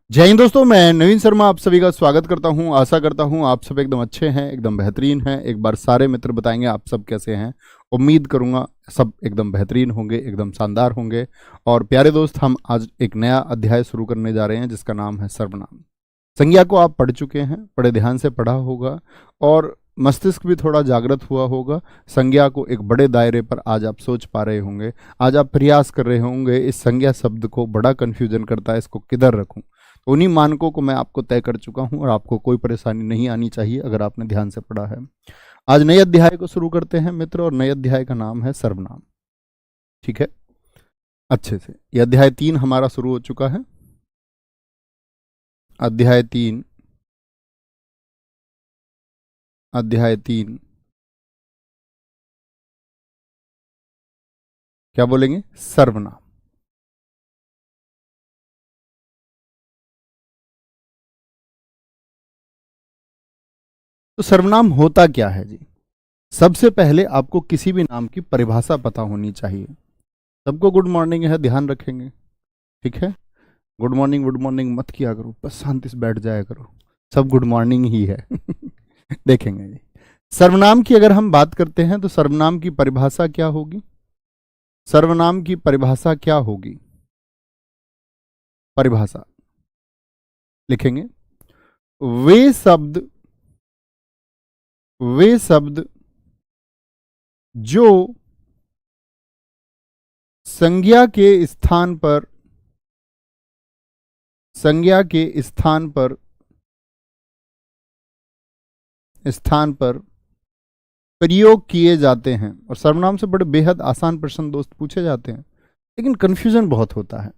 जय हिंद दोस्तों, मैं नवीन शर्मा आप सभी का स्वागत करता हूं। आशा करता हूं आप सब एकदम अच्छे हैं, एकदम बेहतरीन हैं। एक बार सारे मित्र बताएंगे आप सब कैसे हैं। उम्मीद करूंगा सब एकदम बेहतरीन होंगे, एकदम शानदार होंगे। और प्यारे दोस्त, हम आज एक नया अध्याय शुरू करने जा रहे हैं जिसका नाम है सर्वनाम। संज्ञा को आप पढ़ चुके हैं, बड़े ध्यान से पढ़ा होगा और मस्तिष्क भी थोड़ा जागृत हुआ होगा। संज्ञा को एक बड़े दायरे पर आज आप सोच पा रहे होंगे। आज आप प्रयास कर रहे होंगे, इस संज्ञा शब्द को बड़ा कन्फ्यूजन करता है, इसको किधर रखूं। तो उन्हीं मानकों को मैं आपको तय कर चुका हूं और आपको कोई परेशानी नहीं आनी चाहिए अगर आपने ध्यान से पढ़ा है। आज नए अध्याय को शुरू करते हैं मित्र, और नए अध्याय का नाम है सर्वनाम। ठीक है, अच्छे से। यह अध्याय 3 हमारा शुरू हो चुका है। अध्याय 3 क्या बोलेंगे? सर्वनाम। तो सर्वनाम होता क्या है जी? सबसे पहले आपको किसी भी नाम की परिभाषा पता होनी चाहिए। सबको गुड मॉर्निंग है, ध्यान रखेंगे। ठीक है, गुड मॉर्निंग मत किया करो, बस शांति से बैठ जाया करो। सब गुड मॉर्निंग ही है। देखेंगे जी। सर्वनाम की अगर हम बात करते हैं तो सर्वनाम की परिभाषा क्या होगी? सर्वनाम की परिभाषा क्या होगी? परिभाषा लिखेंगे, वे शब्द जो संज्ञा के स्थान पर प्रयोग किए जाते हैं। और सर्वनाम से बड़े बेहद आसान प्रश्न दोस्त पूछे जाते हैं, लेकिन कंफ्यूजन बहुत होता है,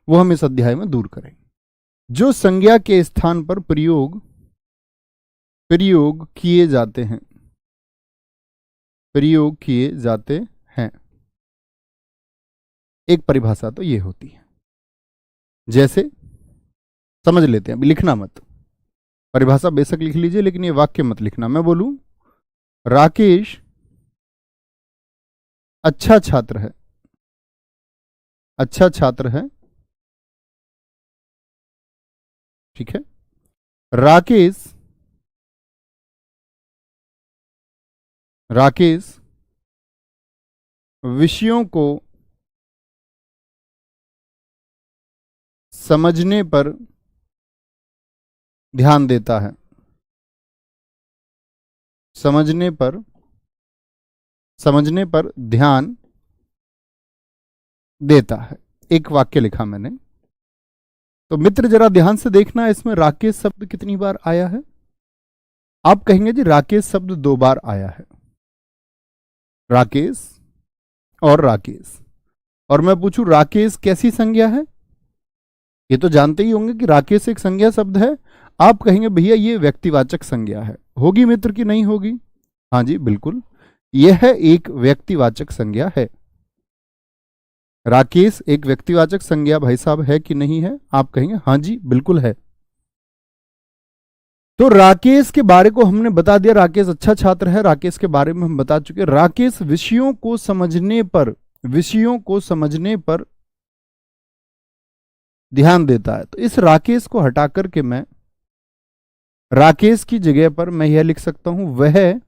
वो हम इस अध्याय में दूर करेंगे। जो संज्ञा के स्थान पर प्रयोग किए जाते हैं, एक परिभाषा तो ये होती है। जैसे समझ लेते हैं, अभी लिखना मत, परिभाषा बेशक लिख लीजिए लेकिन ये वाक्य मत लिखना। मैं बोलूं राकेश अच्छा छात्र है। ठीक है, राकेश विषयों को समझने पर ध्यान देता है। समझने पर ध्यान देता है। एक वाक्य लिखा मैंने। तो मित्र जरा ध्यान से देखना, इसमें राकेश शब्द कितनी बार आया है? आप कहेंगे जी राकेश शब्द 2 बार आया है। राकेश और राकेश। और मैं पूछूं राकेश कैसी संज्ञा है? ये तो जानते ही होंगे कि राकेश एक संज्ञा शब्द है। आप कहेंगे भैया ये व्यक्तिवाचक संज्ञा है। होगी मित्र की नहीं होगी? हाँ जी बिल्कुल, यह एक व्यक्तिवाचक संज्ञा है। राकेश एक व्यक्तिवाचक संज्ञा भाई साहब है कि नहीं है? आप कहेंगे हाँ जी बिल्कुल है। तो राकेश के बारे को हमने बता दिया, राकेश अच्छा छात्र है, राकेश के बारे में हम बता चुके। राकेश विषयों को समझने पर ध्यान देता है। तो इस राकेश को हटा करके मैं राकेश की जगह पर मैं यह लिख सकता हूं, वह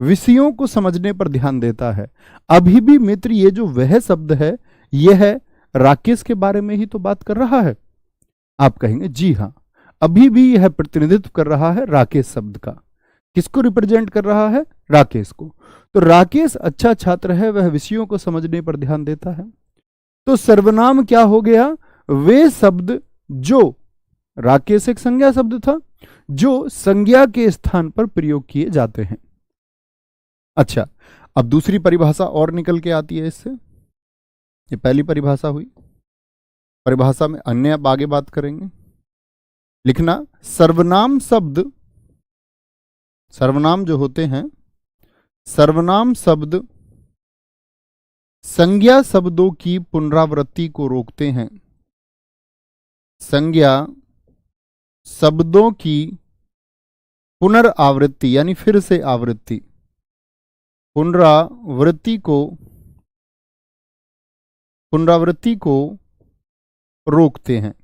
विषयों को समझने पर ध्यान देता है। अभी भी मित्र ये जो वह शब्द है, यह राकेश के बारे में ही तो बात कर रहा है। आप कहेंगे जी हां, अभी भी यह प्रतिनिधित्व कर रहा है राकेश शब्द का। किसको रिप्रेजेंट कर रहा है? राकेश को। तो राकेश अच्छा छात्र है, वह विषयों को समझने पर ध्यान देता है। तो सर्वनाम क्या हो गया? वे शब्द जो, राकेश एक संज्ञा शब्द था, जो संज्ञा के स्थान पर प्रयोग किए जाते हैं। अच्छा, अब दूसरी परिभाषा और निकल के आती है इससे। ये पहली परिभाषा हुई, परिभाषा में अन्य अब आगे बात करेंगे। लिखना, सर्वनाम जो होते हैं, सर्वनाम शब्द संज्ञा शब्दों की पुनरावृत्ति को रोकते हैं। संज्ञा शब्दों की पुनरावृत्ति यानी फिर से आवृत्ति, पुनरावृत्ति को रोकते हैं।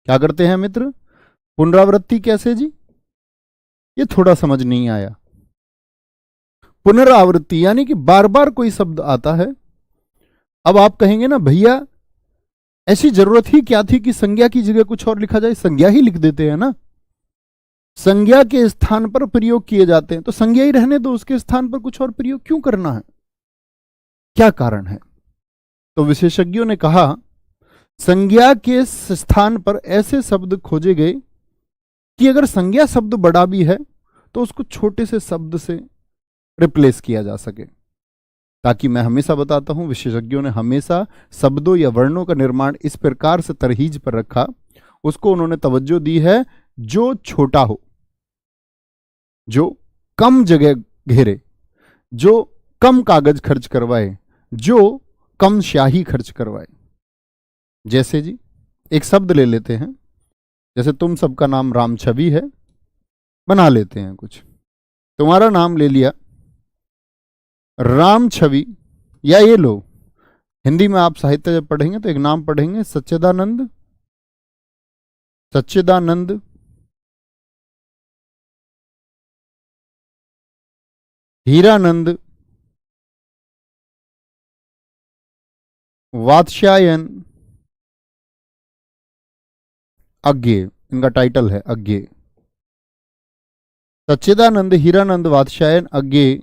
क्या करते हैं मित्र? पुनरावृत्ति कैसे जी? ये थोड़ा समझ नहीं आया। पुनरावृत्ति यानी कि बार बार कोई शब्द आता है। अब आप कहेंगे ना भैया ऐसी जरूरत ही क्या थी कि संज्ञा की जगह कुछ और लिखा जाए, संज्ञा ही लिख देते हैं ना। संज्ञा के स्थान पर प्रयोग किए जाते हैं तो संज्ञा ही रहने दो, उसके स्थान पर कुछ और प्रयोग क्यों करना है? क्या कारण है? तो विशेषज्ञों ने कहा संज्ञा के स्थान पर ऐसे शब्द खोजे गए कि अगर संज्ञा शब्द बड़ा भी है तो उसको छोटे से शब्द से रिप्लेस किया जा सके। ताकि मैं हमेशा बताता हूं, विशेषज्ञों ने हमेशा शब्दों या वर्णों का निर्माण इस प्रकार से तरहीज पर रखा, उसको उन्होंने तवज्जो दी है जो छोटा हो, जो कम जगह घेरे, जो कम कागज खर्च करवाए, जो कम स्याही खर्च करवाए। जैसे जी एक शब्द ले लेते हैं, जैसे तुम सबका नाम राम छवि है, बना लेते हैं कुछ। तुम्हारा नाम ले लिया राम छवि, या ये लो हिंदी में आप साहित्य जब पढ़ेंगे तो एक नाम पढ़ेंगे सच्चिदानंद, सच्चिदानंद हीरानंद वात्स्यायन अज्ञेय, इनका टाइटल है अज्ञेय। सच्चिदानंद हीरानंद वात्स्यायन अज्ञेय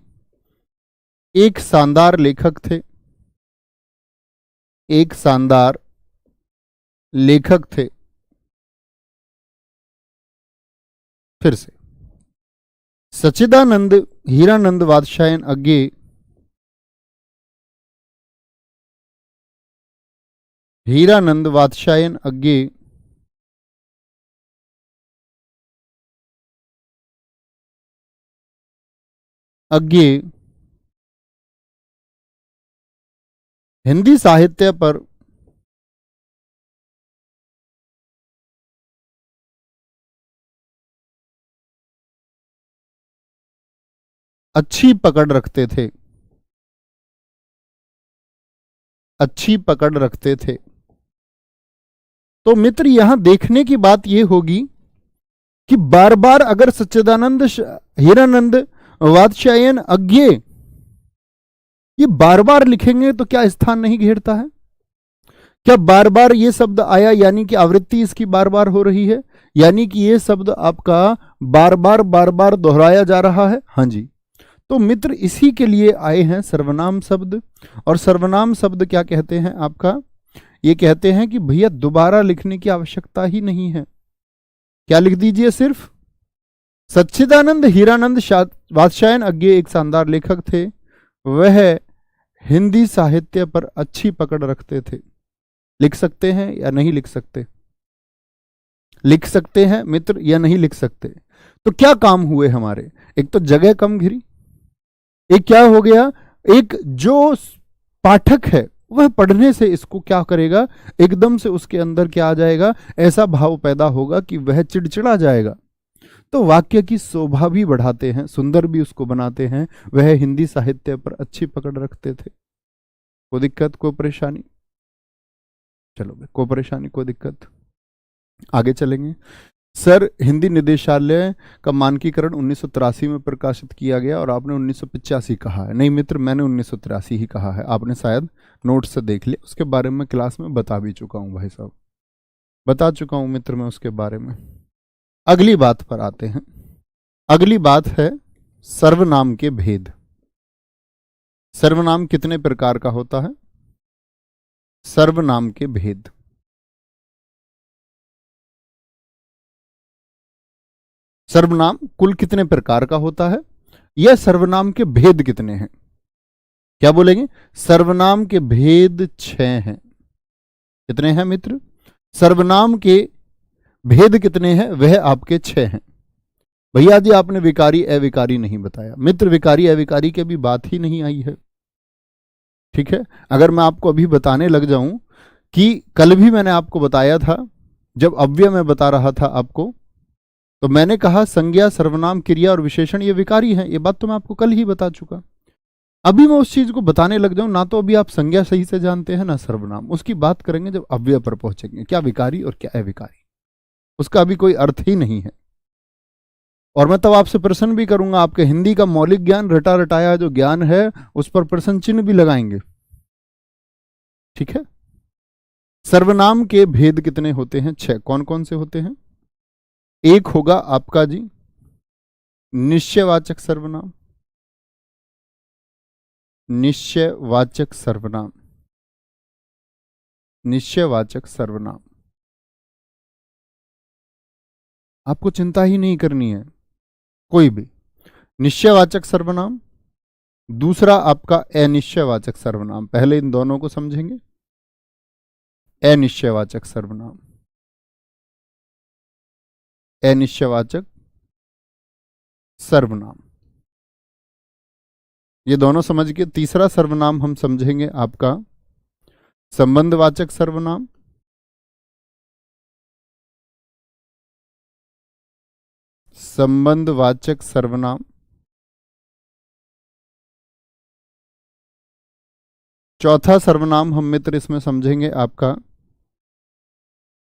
एक शानदार लेखक थे, एक शानदार लेखक थे। फिर से सच्चिदानंद हीरानंद वात्स्यायन अज्ञेय हीरानंद वात्स्यायन अज्ञेय अज्ञेय हिंदी साहित्य पर अच्छी पकड़ रखते थे, अच्छी पकड़ रखते थे। तो मित्र यहां देखने की बात यह होगी कि बार बार अगर सच्चिदानंद हीरानंद वात्स्यायन अज्ञेय ये बार बार लिखेंगे तो क्या स्थान नहीं घेरता है? क्या बार बार ये शब्द आया यानी कि आवृत्ति इसकी बार बार हो रही है, यानी कि ये शब्द आपका बार बार दोहराया जा रहा है। हाँ जी, तो मित्र इसी के लिए आए हैं सर्वनाम शब्द। और सर्वनाम शब्द क्या कहते हैं आपका? ये कहते हैं कि भैया दोबारा लिखने की आवश्यकता ही नहीं है। क्या लिख दीजिए, सिर्फ सच्चिदानंद हीरानंद वात्स्यायन अज्ञेय एक शानदार लेखक थे, वह हिंदी साहित्य पर अच्छी पकड़ रखते थे। लिख सकते हैं या नहीं लिख सकते? लिख सकते हैं मित्र या नहीं लिख सकते? तो क्या काम हुए हमारे? एक तो जगह कम घिरी, एक क्या हो गया, एक जो पाठक है वह पढ़ने से इसको क्या करेगा, एकदम से उसके अंदर क्या आ जाएगा, ऐसा भाव पैदा होगा कि वह चिड़चिड़ा जाएगा। तो वाक्य की शोभा भी बढ़ाते हैं, सुंदर भी उसको बनाते हैं। वह हिंदी साहित्य पर अच्छी पकड़ रखते थे। कोई दिक्कत, कोई परेशानी? चलो कोई परेशानी, कोई दिक्कत, आगे चलेंगे। सर हिंदी निदेशालय का मानकीकरण 1983 में प्रकाशित किया गया और आपने 1985 कहा है। नहीं मित्र, मैंने 1983 ही कहा है, आपने शायद नोट से देख लिया। उसके बारे में क्लास में बता भी चुका हूं भाई साहब, बता चुका हूं मित्र मैं उसके बारे में। अगली बात पर आते हैं। अगली बात है सर्वनाम के भेद। सर्वनाम कितने प्रकार का होता है? सर्वनाम के भेद। सर्वनाम कुल कितने प्रकार का होता है, यह सर्वनाम के भेद कितने हैं? क्या बोलेंगे? सर्वनाम के भेद 6 हैं। कितने हैं मित्र? सर्वनाम के भेद कितने हैं? वह आपके 6 हैं। भैया जी आपने विकारी अविकारी नहीं बताया। मित्र विकारी अविकारी की भी बात ही नहीं आई है, ठीक है। अगर मैं आपको अभी बताने लग जाऊं कि कल भी मैंने आपको बताया था, जब अव्यय में बता रहा था आपको, तो मैंने कहा संज्ञा सर्वनाम क्रिया और विशेषण ये विकारी हैं। ये बात तो मैं आपको कल ही बता चुका। अभी मैं उस चीज को बताने लग जाऊं ना, तो अभी आप संज्ञा सही से जानते हैं ना सर्वनाम। उसकी बात करेंगे जब अव्यय पर पहुंचेंगे, क्या विकारी और क्या अविकारी। उसका अभी कोई अर्थ ही नहीं है। और मैं तब आपसे प्रश्न भी करूंगा, आपके हिंदी का मौलिक ज्ञान, रटा रटाया जो ज्ञान है, उस पर प्रश्न चिन्ह भी लगाएंगे। ठीक है। सर्वनाम के भेद कितने होते हैं? 6। कौन कौन से होते हैं? एक होगा आपका जी निश्चयवाचक सर्वनाम, निश्चयवाचक सर्वनाम, निश्चयवाचक सर्वनाम। आपको चिंता ही नहीं करनी है कोई भी। निश्चयवाचक सर्वनाम, दूसरा आपका अनिश्चयवाचक सर्वनाम। पहले इन दोनों को समझेंगे। अनिश्चयवाचक सर्वनाम, अनिश्चयवाचक सर्वनाम, ये दोनों समझ के तीसरा सर्वनाम हम समझेंगे आपका संबंधवाचक सर्वनाम, संबंधवाचक सर्वनाम। चौथा सर्वनाम हम मित्र इसमें समझेंगे आपका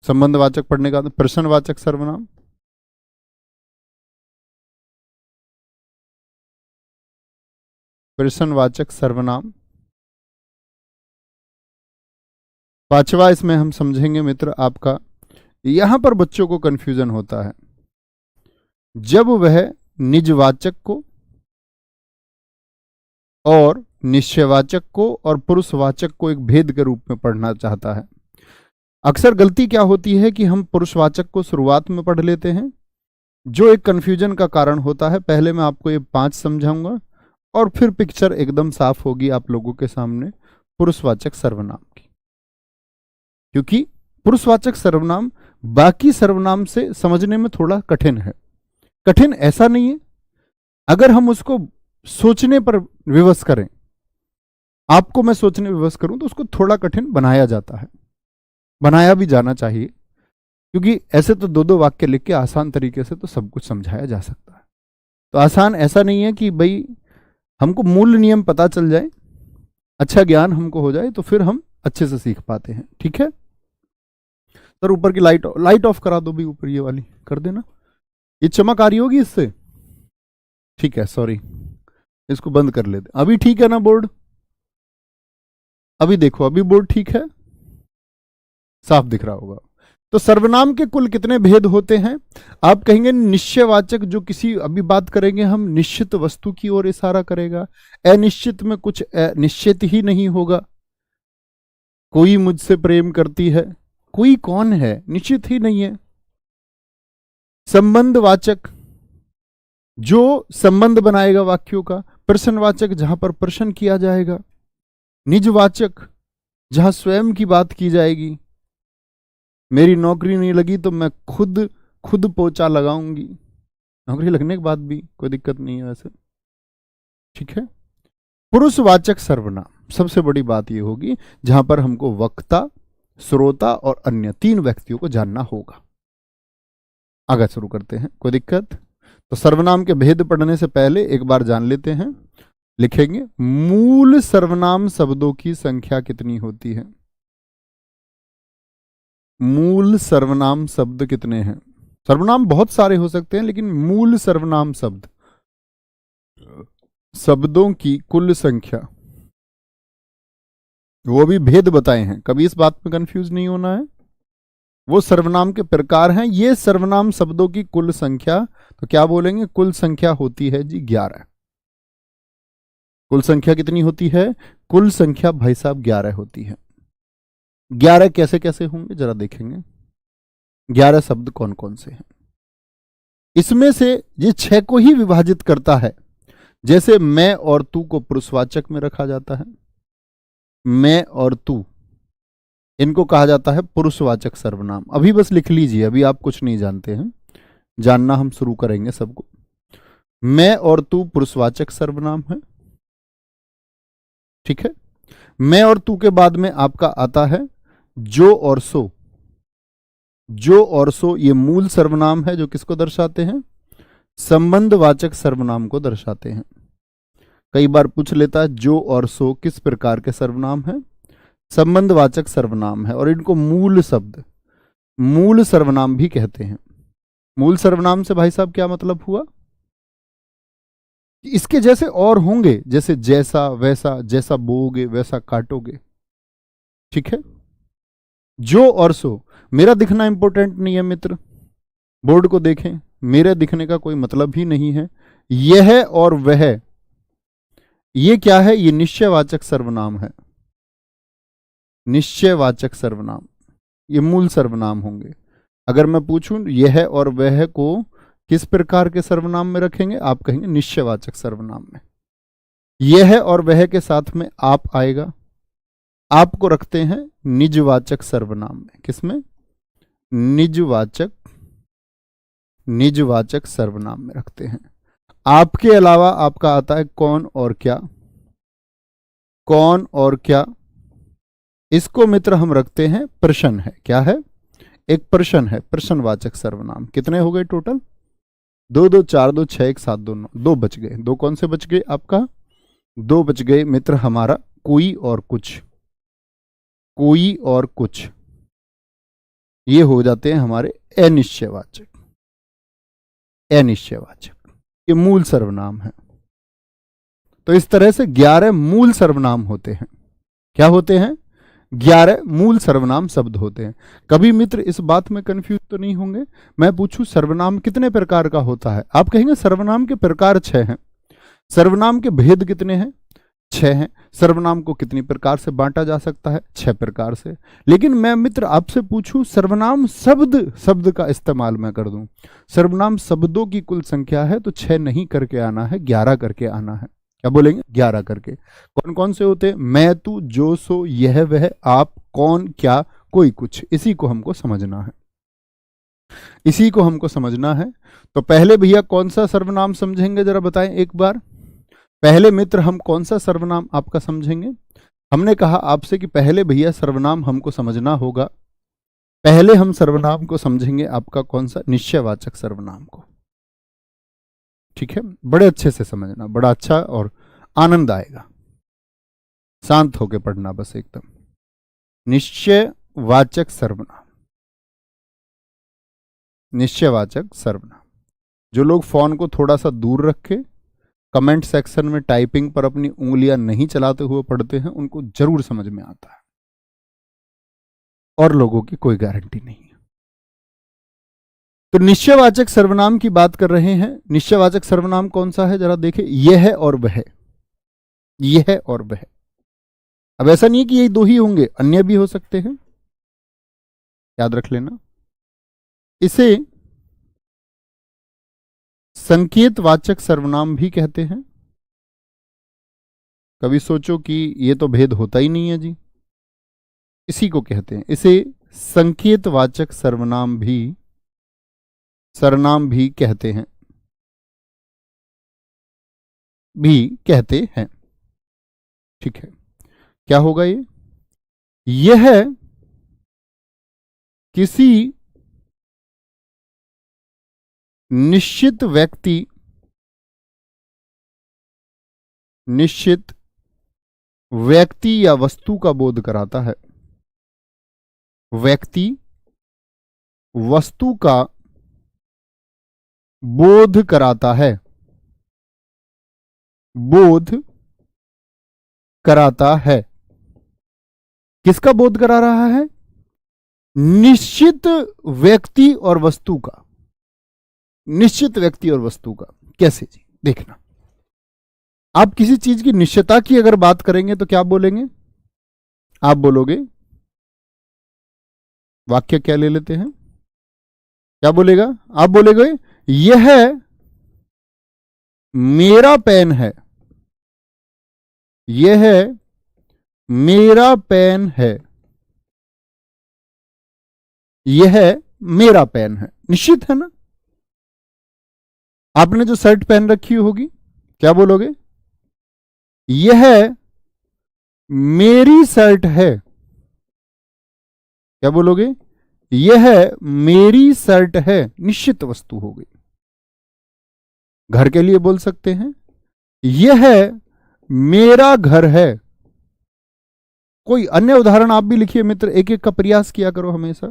संबंधवाचक पढ़ने का प्रश्नवाचक सर्वनाम, प्रश्नवाचक सर्वनाम। पांचवा इसमें हम समझेंगे मित्र आपका, यहां पर बच्चों को कंफ्यूजन होता है, जब वह निजवाचक को और निश्चयवाचक को और पुरुषवाचक को एक भेद के रूप में पढ़ना चाहता है। अक्सर गलती क्या होती है कि हम पुरुषवाचक को शुरुआत में पढ़ लेते हैं, जो एक कंफ्यूजन का कारण होता है। पहले मैं आपको ये 5 समझाऊंगा और फिर पिक्चर एकदम साफ होगी आप लोगों के सामने पुरुषवाचक सर्वनाम की। क्योंकि पुरुषवाचक सर्वनाम बाकी सर्वनाम से समझने में थोड़ा कठिन है। कठिन ऐसा नहीं है, अगर हम उसको सोचने पर विवश करें, आपको मैं सोचने विवश करूं तो उसको थोड़ा कठिन बनाया जाता है, बनाया भी जाना चाहिए। क्योंकि ऐसे तो 2-2 वाक्य लिख के आसान तरीके से तो सब कुछ समझाया जा सकता है। तो आसान ऐसा नहीं है कि भाई हमको मूल नियम पता चल जाए, अच्छा ज्ञान हमको हो जाए तो फिर हम अच्छे से सीख पाते हैं। ठीक है सर, ऊपर की लाइट ऑफ करा दो भी, ऊपर ये वाली कर देना, ये चमक आ रही होगी इससे। ठीक है, सॉरी, इसको बंद कर लेते। अभी ठीक है ना बोर्ड? अभी देखो, अभी बोर्ड ठीक है, साफ दिख रहा होगा। तो सर्वनाम के कुल कितने भेद होते हैं? आप कहेंगे निश्चयवाचक, जो किसी, अभी बात करेंगे हम, निश्चित वस्तु की ओर इशारा करेगा। अनिश्चित में कुछ निश्चित ही नहीं होगा। कोई मुझसे प्रेम करती है, कोई कौन है, निश्चित ही नहीं है। संबंधवाचक, जो संबंध बनाएगा वाक्यों का। प्रश्नवाचक, जहां पर प्रश्न किया जाएगा। निजवाचक, जहां स्वयं की बात की जाएगी। मेरी नौकरी नहीं लगी तो मैं खुद पोछा लगाऊंगी। नौकरी लगने के बाद भी कोई दिक्कत नहीं है वैसे। ठीक है। पुरुषवाचक सर्वनाम, सबसे बड़ी बात यह होगी जहां पर हमको वक्ता, श्रोता और अन्य 3 व्यक्तियों को जानना होगा। आगे शुरू करते हैं, कोई दिक्कत? तो सर्वनाम के भेद पढ़ने से पहले एक बार जान लेते हैं। लिखेंगे, मूल सर्वनाम शब्दों की संख्या कितनी होती है? मूल सर्वनाम शब्द कितने हैं? सर्वनाम बहुत सारे हो सकते हैं, लेकिन मूल सर्वनाम शब्द, शब्दों की कुल संख्या, वो भी भेद बताए हैं, कभी इस बात में कंफ्यूज नहीं होना है। वो सर्वनाम के प्रकार हैं। ये सर्वनाम शब्दों की कुल संख्या, तो क्या बोलेंगे? कुल संख्या होती है जी 11। कुल संख्या कितनी होती है? कुल संख्या भाई साहब 11 होती है। 11 कैसे कैसे होंगे जरा देखेंगे। 11 शब्द कौन कौन से हैं? इसमें से ये 6 को ही विभाजित करता है। जैसे मैं और तू को पुरुषवाचक में रखा जाता है, मैं और तू, इनको कहा जाता है पुरुषवाचक सर्वनाम। अभी बस लिख लीजिए, अभी आप कुछ नहीं जानते हैं, जानना हम शुरू करेंगे सबको। मैं और तू पुरुषवाचक सर्वनाम है। ठीक है। मैं और तू के बाद में आपका आता है जो और सो। जो और सो ये मूल सर्वनाम है, जो किसको दर्शाते हैं? संबंधवाचक सर्वनाम को दर्शाते हैं। कई बार पूछ लेता है जो और सो किस प्रकार के सर्वनाम है? संबंधवाचक सर्वनाम है। और इनको मूल शब्द, मूल सर्वनाम भी कहते हैं। मूल सर्वनाम से भाई साहब क्या मतलब हुआ? इसके जैसे और होंगे, जैसे जैसा वैसा, जैसा बोओगे वैसा काटोगे, ठीक है। जो और सो, मेरा दिखना इंपॉर्टेंट नहीं है मित्र, बोर्ड को देखें, मेरे दिखने का कोई मतलब ही नहीं है। यह और वह, ये क्या है? ये निश्चयवाचक सर्वनाम है। निश्चयवाचक सर्वनाम, ये मूल सर्वनाम होंगे। अगर मैं पूछूं यह और वह को किस प्रकार के सर्वनाम में रखेंगे, आप कहेंगे निश्चयवाचक सर्वनाम में। यह और वह के साथ में आप आएगा, आपको रखते हैं निजवाचक सर्वनाम में। किसमें? निजवाचक सर्वनाम में रखते हैं। आपके अलावा आपका आता है कौन और क्या। कौन और क्या, इसको मित्र हम रखते हैं प्रश्न है। क्या है? एक प्रश्न है, प्रश्नवाचक सर्वनाम। कितने हो गए टोटल? 2 2 4 2 6 1 7 2 9, 2 बच गए। 2 कौन से बच गए आपका? 2 बच गए मित्र हमारा कोई और कुछ। कोई और कुछ, ये हो जाते हैं हमारे अनिश्चयवाचक। अनिश्चयवाचक ये मूल सर्वनाम है। तो इस तरह से 11 मूल सर्वनाम होते हैं। क्या होते हैं? 11 मूल सर्वनाम शब्द होते हैं। कभी मित्र इस बात में कंफ्यूज तो नहीं होंगे, मैं पूछूं सर्वनाम कितने प्रकार का होता है, आप कहेंगे सर्वनाम के प्रकार 6 हैं। सर्वनाम के भेद कितने हैं? 6 हैं। सर्वनाम को कितनी प्रकार से बांटा जा सकता है? 6 प्रकार से। लेकिन मैं मित्र आपसे पूछूं सर्वनाम शब्द का इस्तेमाल मैं कर दूं, सर्वनाम शब्दों की कुल संख्या है तो 6 नहीं करके आना है, 11 करके आना है। क्या बोलेंगे? 11 करके। कौन कौन से होते हैं? मैं, तू, जो, सो, यह, वह, आप, कौन, क्या, कोई, कुछ। इसी को हमको समझना है, इसी को हमको समझना है। तो पहले भैया कौन सा सर्वनाम समझेंगे, जरा बताएं एक बार। पहले मित्र हम कौन सा सर्वनाम आपका समझेंगे? हमने कहा आपसे कि पहले भैया सर्वनाम हमको समझना होगा। पहले हम सर्वनाम को समझेंगे आपका कौन सा? निश्चयवाचक सर्वनाम को। ठीक है, बड़े अच्छे से समझना, बड़ा अच्छा और आनंद आएगा। शांत होकर पढ़ना बस एकदम। निश्चयवाचक सर्वनाम, निश्चयवाचक सर्वनाम। जो लोग फोन को थोड़ा सा दूर रखे, कमेंट सेक्शन में टाइपिंग पर अपनी उंगलियां नहीं चलाते हुए पढ़ते हैं, उनको जरूर समझ में आता है, और लोगों की कोई गारंटी नहीं है। तो निश्चयवाचक सर्वनाम की बात कर रहे हैं। निश्चयवाचक सर्वनाम कौन सा है, जरा देखें। यह और वह, यह और वह। अब ऐसा नहीं है कि ये 2 ही होंगे, अन्य भी हो सकते हैं, याद रख लेना। इसे संकेतवाचक सर्वनाम भी कहते हैं। कभी सोचो कि ये तो भेद होता ही नहीं है जी, इसी को कहते हैं। इसे संकेतवाचक सर्वनाम भी कहते हैं, ठीक है। क्या होगा ये? यह किसी निश्चित व्यक्ति या वस्तु का बोध कराता है। व्यक्ति वस्तु का बोध कराता है, बोध कराता है। किसका बोध करा रहा है? निश्चित व्यक्ति और वस्तु का। निश्चित व्यक्ति और वस्तु का कैसे जी? देखना, आप किसी चीज की निश्चितता की अगर बात करेंगे तो क्या बोलेंगे? आप बोलोगे, वाक्य क्या ले लेते हैं, क्या बोलेगा? आप बोलेगे यह मेरा पेन है, यह मेरा पेन है, यह मेरा पेन है। निश्चित है ना? आपने जो शर्ट पहन रखी होगी, क्या बोलोगे? यह मेरी शर्ट है। क्या बोलोगे? यह मेरी शर्ट है। निश्चित वस्तु हो गई। घर के लिए बोल सकते हैं, यह मेरा घर है। कोई अन्य उदाहरण आप भी लिखिए मित्र, एक एक का प्रयास किया करो हमेशा।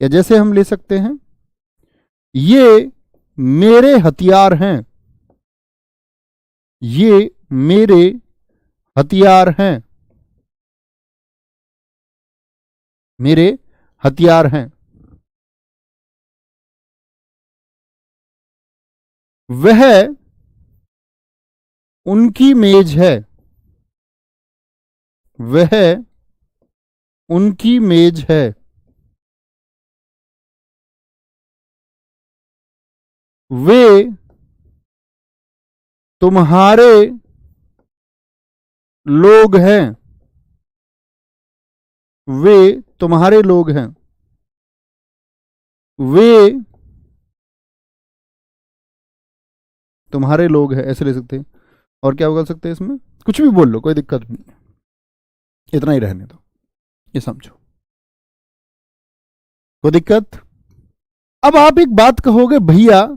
या जैसे हम ले सकते हैं, ये मेरे हथियार हैं, ये मेरे हथियार हैं, मेरे हथियार हैं। वह उनकी मेज है, वह उनकी मेज है। वे तुम्हारे लोग हैं, वे तुम्हारे लोग हैं। वे तुम्हारे लोग हैं, ऐसे ले सकते हैं। और क्या बोल सकते हैं इसमें, कुछ भी बोल लो, कोई दिक्कत नहीं, इतना ही रहने दो, ये समझो, कोई दिक्कत। अब आप एक बात कहोगे, भैया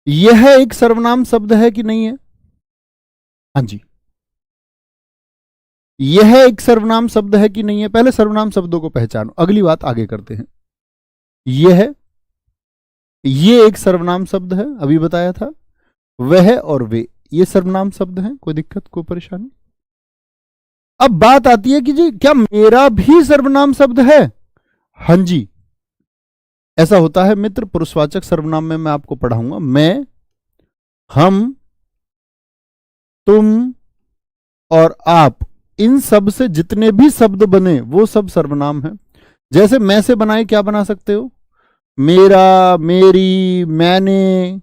यह एक सर्वनाम शब्द है कि नहीं है? हाँ जी, यह एक सर्वनाम शब्द है कि नहीं है? पहले सर्वनाम शब्दों को पहचानो, अगली बात आगे करते हैं। ये एक सर्वनाम शब्द है, अभी बताया था। वह और वे, ये सर्वनाम शब्द हैं, कोई दिक्कत, कोई परेशानी? अब बात आती है कि जी क्या मेरा भी सर्वनाम शब्द है? हाँ जी, ऐसा होता है मित्र। पुरुषवाचक सर्वनाम में मैं आपको पढ़ाऊंगा। मैं, हम, तुम और आप, इन सब से जितने भी शब्द बने वो सब सर्वनाम हैं। जैसे मैं से बनाए क्या बना सकते हो? मेरा, मेरी, मैंने।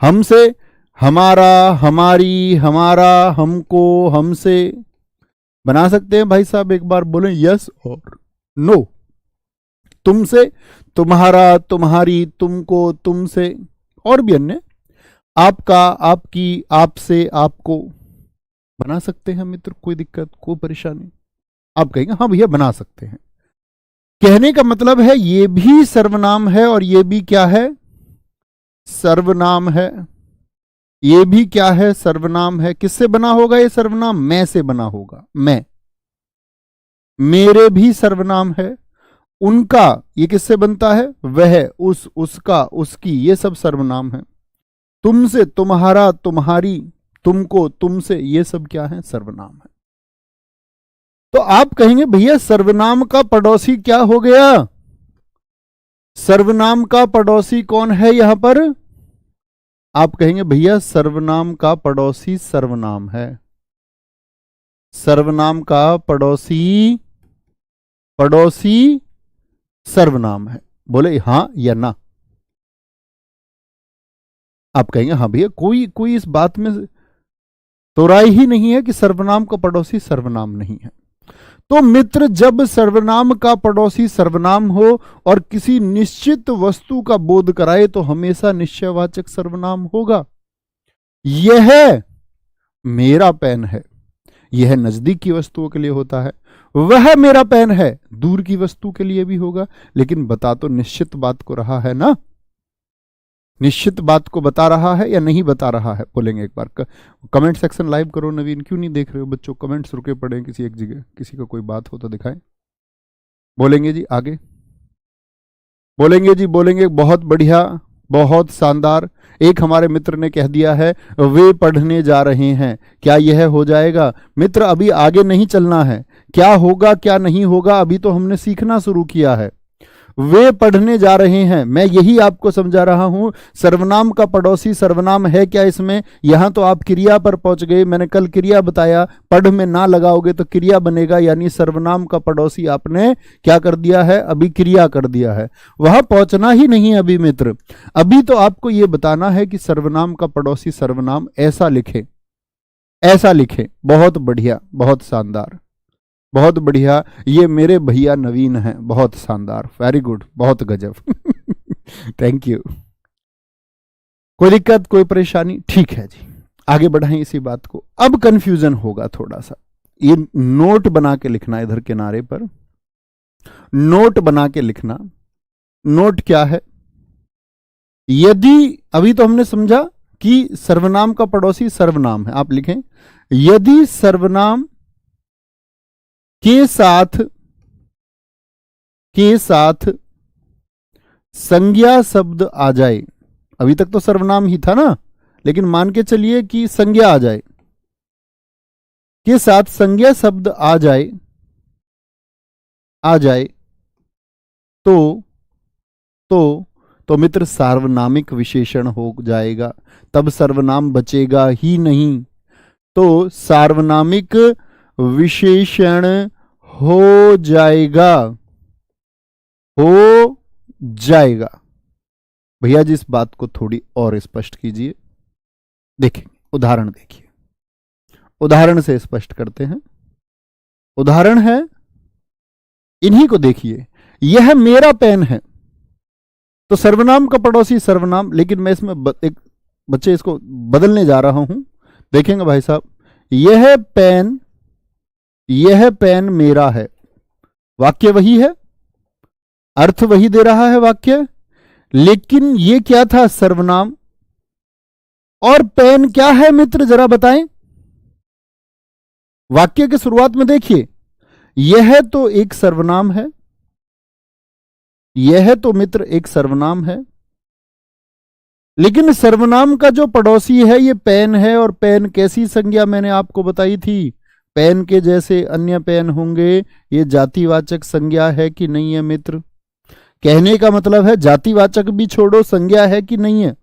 हमसे हमारा, हमारी, हमारा, हमको, हमसे बना सकते हैं। भाई साहब एक बार बोलें यस और नो। तुमसे तुम्हारा, तुम्हारी, तुमको, तुमसे, और भी अन्य, आपका, आपकी, आपसे, आपको बना सकते हैं मित्र, कोई दिक्कत, कोई परेशानी? आप कहेंगे हाँ भैया बना सकते हैं। कहने का मतलब है ये भी सर्वनाम है और ये भी क्या है? सर्वनाम है। ये भी क्या है? सर्वनाम है। किससे बना होगा ये सर्वनाम? मैं से बना होगा, मैं। मेरे भी सर्वनाम है। उनका, ये किससे बनता है? वह, उस, उसका, उसकी, ये सब सर्वनाम है। तुमसे, तुम्हारा, तुम्हारी, तुमको, तुमसे, ये सब क्या है? सर्वनाम है। तो आप कहेंगे भैया सर्वनाम का पड़ोसी क्या हो गया? सर्वनाम का पड़ोसी कौन है यहां पर? आप कहेंगे भैया सर्वनाम का पड़ोसी सर्वनाम है। सर्वनाम का पड़ोसी, पड़ोसी सर्वनाम है। बोले हां या ना? आप कहेंगे हाँ भैया, कोई इस बात में तो राय ही नहीं है कि सर्वनाम का पड़ोसी सर्वनाम नहीं है। तो मित्र, जब सर्वनाम का पड़ोसी सर्वनाम हो और किसी निश्चित वस्तु का बोध कराए तो हमेशा निश्चयवाचक सर्वनाम होगा। यह मेरा पेन है, यह नजदीक की वस्तुओं के लिए होता है। वह मेरा पेन है, दूर की वस्तु के लिए भी होगा। लेकिन बता तो निश्चित बात को रहा है ना? निश्चित बात को बता रहा है या नहीं बता रहा है? बोलेंगे एक बार। कमेंट सेक्शन लाइव करो। नवीन क्यों नहीं देख रहे हो बच्चों? कमेंट्स रुके पड़े किसी एक जगह, किसी का कोई बात हो तो दिखाएं। बोलेंगे जी आगे, बोलेंगे जी, बोलेंगे। बहुत बढ़िया, बहुत शानदार। एक हमारे मित्र ने कह दिया है वे पढ़ने जा रहे हैं। क्या यह हो जाएगा? मित्र अभी आगे नहीं चलना है। क्या होगा क्या नहीं होगा अभी तो हमने सीखना शुरू किया है। वे पढ़ने जा रहे हैं, मैं यही आपको समझा रहा हूं। सर्वनाम का पड़ोसी सर्वनाम है क्या इसमें? यहां तो आप क्रिया पर पहुंच गए। मैंने कल क्रिया बताया, पढ़ में ना लगाओगे तो क्रिया बनेगा, यानी सर्वनाम का पड़ोसी आपने क्या कर दिया है? अभी क्रिया कर दिया है। वहां पहुंचना ही नहीं अभी मित्र। अभी तो आपको यह बताना है कि सर्वनाम का पड़ोसी सर्वनाम ऐसा लिखे, ऐसा लिखे। बहुत बढ़िया, बहुत शानदार, बहुत बढ़िया। ये मेरे भैया नवीन हैं, बहुत शानदार, वेरी गुड, बहुत गजब। Thank you. कोई दिक्कत, कोई परेशानी? ठीक है जी, आगे बढ़ाएं इसी बात को। अब कंफ्यूजन होगा थोड़ा सा, ये नोट बना के लिखना, इधर किनारे पर नोट बना के लिखना। नोट क्या है? यदि, अभी तो हमने समझा कि सर्वनाम का पड़ोसी सर्वनाम है। आप लिखें यदि सर्वनाम के साथ के साथ संज्ञा शब्द आ जाए, अभी तक तो सर्वनाम ही था ना, लेकिन मान के चलिए कि संज्ञा आ जाए, के साथ संज्ञा शब्द आ जाए तो तो मित्र सार्वनामिक विशेषण हो जाएगा, तब सर्वनाम बचेगा ही नहीं। तो सार्वनामिक विशेषण हो जाएगा। भैया जी इस बात को थोड़ी और स्पष्ट कीजिए। देखें उदाहरण, देखिए उदाहरण से स्पष्ट करते हैं। उदाहरण है, इन्हीं को देखिए, यह मेरा पेन है, तो सर्वनाम का पड़ोसी सर्वनाम, लेकिन मैं इसमें एक बच्चे इसको बदलने जा रहा हूं। देखेंगे भाई साहब, यह पेन मेरा है, वाक्य वही है, अर्थ वही दे रहा है वाक्य, लेकिन ये क्या था, सर्वनाम। और पेन क्या है मित्र, जरा बताएं। वाक्य की शुरुआत में देखिए, यह तो एक सर्वनाम है, यह तो मित्र एक सर्वनाम है, लेकिन सर्वनाम का जो पड़ोसी है ये पेन है। और पेन कैसी संज्ञा मैंने आपको बताई थी, पेन के जैसे अन्य पेन होंगे, ये जातिवाचक संज्ञा है कि नहीं है मित्र। कहने का मतलब है जातिवाचक भी छोड़ो, संज्ञा है कि नहीं है।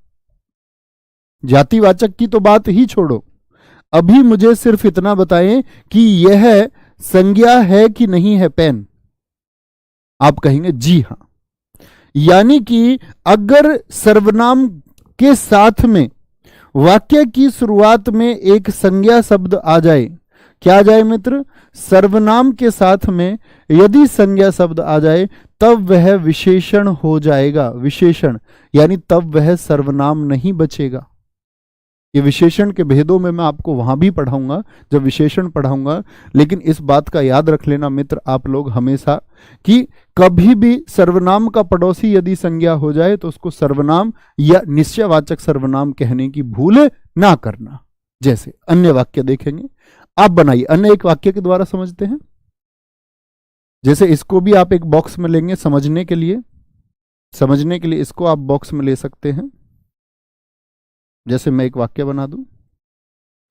जातिवाचक की तो बात ही छोड़ो, अभी मुझे सिर्फ इतना बताएं कि यह संज्ञा है कि नहीं है पेन। आप कहेंगे जी हां। यानी कि अगर सर्वनाम के साथ में वाक्य की शुरुआत में एक संज्ञा शब्द आ जाए, क्या आ जाए मित्र, सर्वनाम के साथ में यदि संज्ञा शब्द आ जाए तब वह विशेषण हो जाएगा। विशेषण यानी तब वह सर्वनाम नहीं बचेगा। ये विशेषण के भेदों में मैं आपको वहां भी पढ़ाऊंगा जब विशेषण पढ़ाऊंगा, लेकिन इस बात का याद रख लेना मित्र आप लोग हमेशा कि कभी भी सर्वनाम का पड़ोसी यदि संज्ञा हो जाए तो उसको सर्वनाम या निश्चयवाचक सर्वनाम कहने की भूल ना करना। जैसे अन्य वाक्य देखेंगे, आप बनाइए, अन्य एक वाक्य के द्वारा समझते हैं। जैसे इसको भी आप एक बॉक्स में लेंगे समझने के लिए इसको आप बॉक्स में ले सकते हैं। जैसे मैं एक वाक्य बना दूं,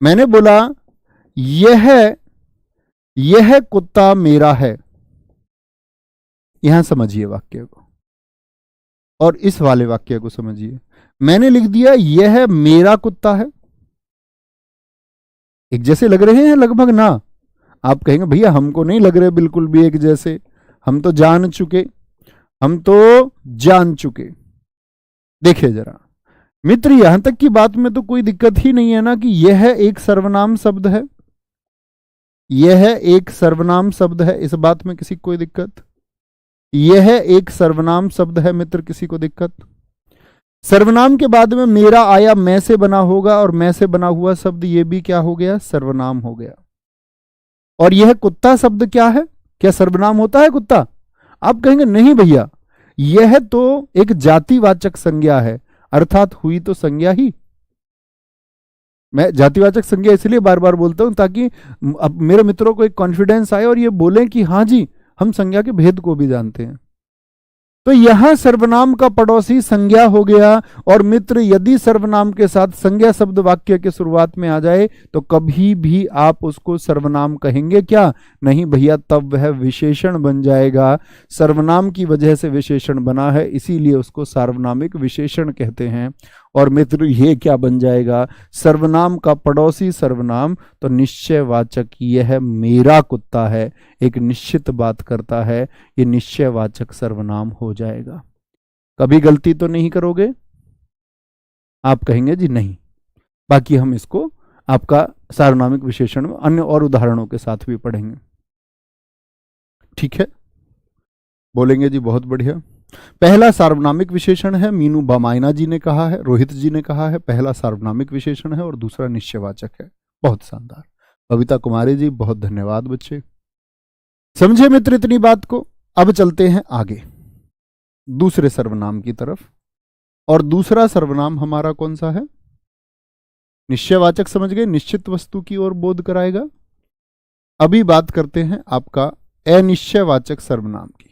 मैंने बोला यह कुत्ता मेरा है, यहां समझिए वाक्य को, और इस वाले वाक्य को समझिए। मैंने लिख दिया यह मेरा कुत्ता है, एक जैसे लग रहे हैं लगभग ना। आप कहेंगे भैया हमको नहीं लग रहे बिल्कुल भी एक जैसे, हम तो जान चुके। देखिए जरा मित्र, यहां तक की बात में तो कोई दिक्कत ही नहीं है ना कि यह एक सर्वनाम शब्द है, यह एक सर्वनाम शब्द है, इस बात में किसी को कोई दिक्कत? यह एक सर्वनाम शब्द है मित्र, किसी को दिक्कत? सर्वनाम के बाद में मेरा आया, मैं से बना होगा, और मैं से बना हुआ शब्द ये भी क्या हो गया, सर्वनाम हो गया। और यह कुत्ता शब्द क्या है, क्या सर्वनाम होता है कुत्ता? आप कहेंगे नहीं भैया, यह तो एक जातिवाचक संज्ञा है, अर्थात हुई तो संज्ञा ही। मैं जातिवाचक संज्ञा इसलिए बार बार बोलता हूं ताकि अब मेरे मित्रों को एक कॉन्फिडेंस आए और ये बोलें कि हाँ जी हम संज्ञा के भेद को भी जानते हैं। तो यहां सर्वनाम का पड़ोसी संज्ञा हो गया। और मित्र यदि सर्वनाम के साथ संज्ञा शब्द वाक्य के शुरुआत में आ जाए तो कभी भी आप उसको सर्वनाम कहेंगे क्या? नहीं भैया, तब वह विशेषण बन जाएगा। सर्वनाम की वजह से विशेषण बना है, इसीलिए उसको सार्वनामिक विशेषण कहते हैं। और मित्र ये क्या बन जाएगा, सर्वनाम का पड़ोसी सर्वनाम, तो निश्चयवाचक यह मेरा कुत्ता है, एक निश्चित बात करता है, ये निश्चयवाचक सर्वनाम हो जाएगा। कभी गलती तो नहीं करोगे? आप कहेंगे जी नहीं। बाकी हम इसको आपका सार्वनामिक विशेषण में अन्य और उदाहरणों के साथ भी पढ़ेंगे, ठीक है? बोलेंगे जी बहुत बढ़िया। पहला सार्वनामिक विशेषण है, मीनू बामायना जी ने कहा है, रोहित जी ने कहा है, पहला सार्वनामिक विशेषण है और दूसरा निश्चयवाचक है। बहुत शानदार। कविता कुमारी जी बहुत धन्यवाद बच्चे। समझे मित्र इतनी बात को? अब चलते हैं आगे दूसरे सर्वनाम की तरफ। और दूसरा सर्वनाम हमारा कौन सा है? निश्चयवाचक समझ गए, निश्चित वस्तु की ओर बोध कराएगा। अभी बात करते हैं आपका अनिश्चयवाचक सर्वनाम की।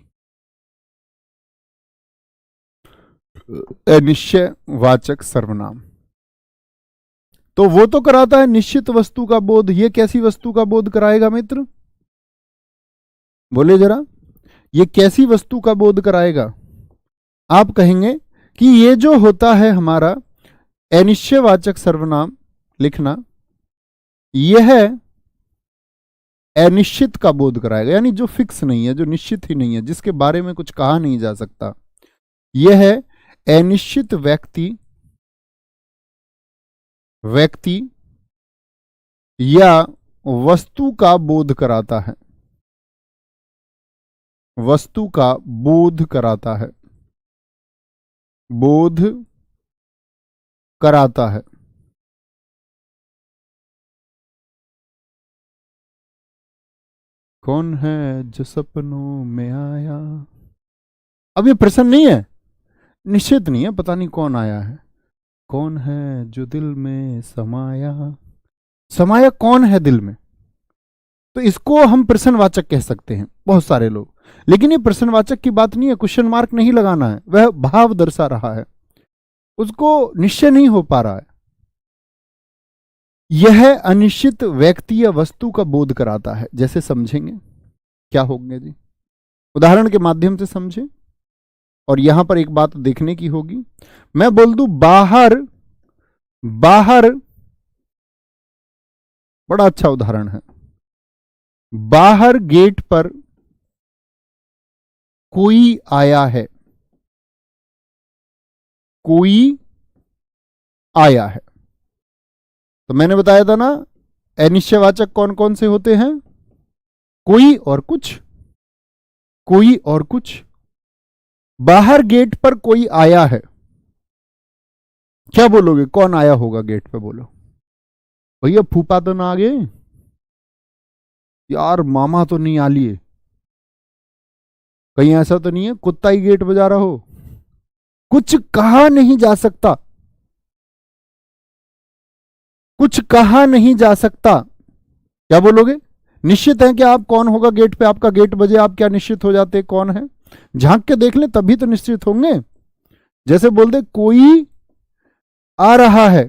अनिश्चयवाचक सर्वनाम। तो वो तो कराता है निश्चित वस्तु का बोध, ये कैसी वस्तु का बोध कराएगा मित्र? बोले जरा, ये कैसी वस्तु का बोध कराएगा? आप कहेंगे कि ये जो होता है हमारा अनिश्चयवाचक सर्वनाम लिखना, यह अनिश्चित का बोध कराएगा, यानी जो फिक्स नहीं है, जो निश्चित ही नहीं है, जिसके बारे में कुछ कहा नहीं जा सकता, यह है अनिश्चित व्यक्ति या वस्तु का बोध कराता है, वस्तु का बोध कराता है, बोध कराता है। कौन है जो सपनों में आया? अब ये प्रश्न नहीं है, निश्चित नहीं है, पता नहीं कौन आया है। कौन है जो दिल में समाया? समाया कौन है दिल में? तो इसको हम प्रश्नवाचक कह सकते हैं बहुत सारे लोग, लेकिन ये प्रश्नवाचक की बात नहीं है, क्वेश्चन मार्क नहीं लगाना है, वह भाव दर्शा रहा है, उसको निश्चय नहीं हो पा रहा है। यह अनिश्चित व्यक्ति या वस्तु का बोध कराता है। जैसे समझेंगे क्या होंगे जी, उदाहरण के माध्यम से समझें। और यहां पर एक बात देखने की होगी, मैं बोल दूं बाहर, बाहर, बड़ा अच्छा उदाहरण है, बाहर गेट पर कोई आया है, कोई आया है। तो मैंने बताया था ना, अनिश्चयवाचक कौन कौन से होते हैं? कोई और कुछ, कोई और कुछ। बाहर गेट पर कोई आया है, क्या बोलोगे? कौन आया होगा गेट पे? बोलो भैया, फूफा तो ना आ गए यार, मामा तो नहीं आ लिए, कहीं ऐसा तो नहीं है कुत्ता ही गेट बजा रहा हो? कुछ कहा नहीं जा सकता, कुछ कहा नहीं जा सकता, क्या बोलोगे? निश्चित है कि आप कौन होगा गेट पे, आपका गेट बजे आप क्या निश्चित हो जाते कौन है? झांक के देख ले तभी तो निश्चित होंगे। जैसे बोल दे कोई आ रहा है,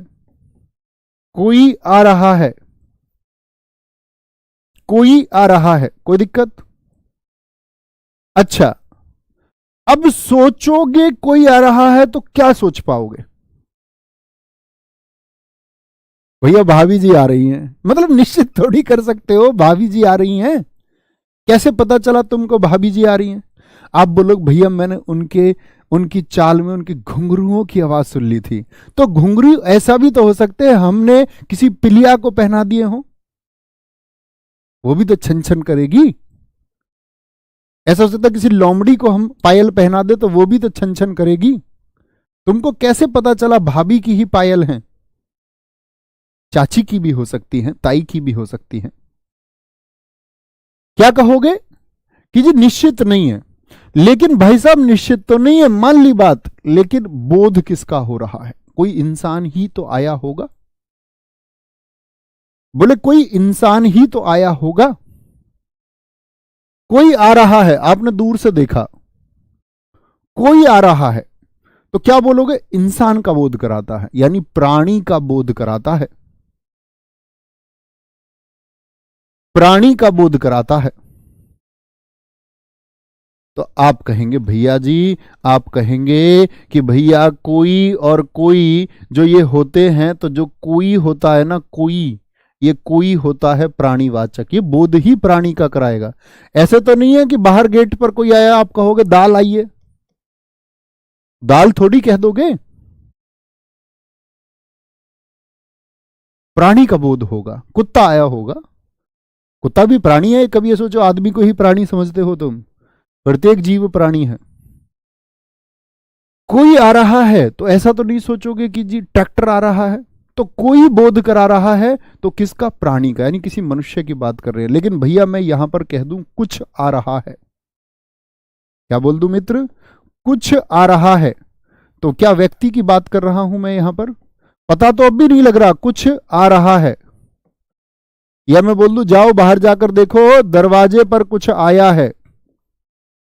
कोई आ रहा है, कोई आ रहा है, कोई दिक्कत? अच्छा, अब सोचोगे कोई आ रहा है तो क्या सोच पाओगे? भैया भाभी जी आ रही हैं, मतलब निश्चित थोड़ी कर सकते हो भाभी जी आ रही हैं। कैसे पता चला तुमको भाभी जी आ रही हैं? आप बोलो भैया मैंने उनकी चाल में उनकी घुंघरुओं की आवाज सुन ली थी। तो घुंघरू ऐसा भी तो हो सकते हैं हमने किसी पिलिया को पहना दिए हो, वो भी तो छन छन करेगी। ऐसा हो सकता है किसी लोमड़ी को हम पायल पहना दे तो वो भी तो छन छन करेगी। तुमको कैसे पता चला भाभी की ही पायल है? चाची की भी हो सकती है, ताई की भी हो सकती है। क्या कहोगे कि जी निश्चित नहीं है। लेकिन भाई साहब निश्चित तो नहीं है, मान ली बात, लेकिन बोध किसका हो रहा है? कोई इंसान ही तो आया होगा। बोले कोई इंसान ही तो आया होगा। कोई आ रहा है, आपने दूर से देखा, कोई आ रहा है, तो क्या बोलोगे? इंसान का बोध कराता है, यानी प्राणी का बोध कराता है, प्राणी का बोध कराता है। तो आप कहेंगे भैया जी, आप कहेंगे कि भैया कोई और कोई जो ये होते हैं, तो जो कोई होता है ना, कोई, ये कोई होता है प्राणीवाचक, ये बोध ही प्राणी का कराएगा। ऐसे तो नहीं है कि बाहर गेट पर कोई आया आप कहोगे दाल आइए, दाल थोड़ी कह दोगे, प्राणी का बोध होगा। कुत्ता आया होगा, कुत्ता भी प्राणी है। कभी ये सोचो आदमी को ही प्राणी समझते हो तुम? प्रत्येक जीव प्राणी है। कोई आ रहा है तो ऐसा तो नहीं सोचोगे कि जी ट्रैक्टर आ रहा है, तो कोई बोध करा रहा है, तो किसका? प्राणी का, यानी किसी मनुष्य की बात कर रहे हैं। लेकिन भैया मैं यहां पर कह दूं कुछ आ रहा है, क्या बोल दूं मित्र? कुछ आ रहा है, तो क्या व्यक्ति की बात कर रहा हूं मैं यहां पर? पता तो अब भी नहीं लग रहा, कुछ आ रहा है। या मैं बोल दूं जाओ बाहर जाकर देखो दरवाजे पर कुछ आया है,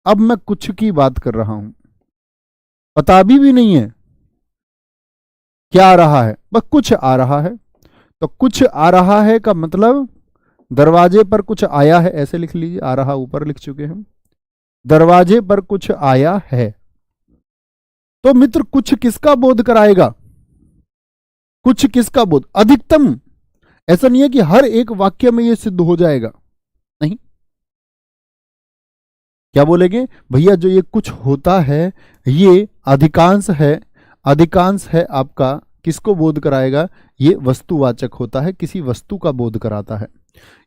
अब मैं कुछ की बात कर रहा हूं। पता भी नहीं है क्या आ रहा है, बस कुछ आ रहा है। तो कुछ आ रहा है का मतलब दरवाजे पर कुछ आया है, ऐसे लिख लीजिए, आ रहा ऊपर लिख चुके हम, दरवाजे पर कुछ आया है। तो मित्र कुछ किसका बोध कराएगा, कुछ किसका बोध, अधिकतम। ऐसा नहीं है कि हर एक वाक्य में यह सिद्ध हो जाएगा, नहीं। क्या बोलेंगे भैया, जो ये कुछ होता है ये अधिकांश है, अधिकांश है आपका किसको बोध कराएगा, ये वस्तुवाचक होता है, किसी वस्तु का बोध कराता है।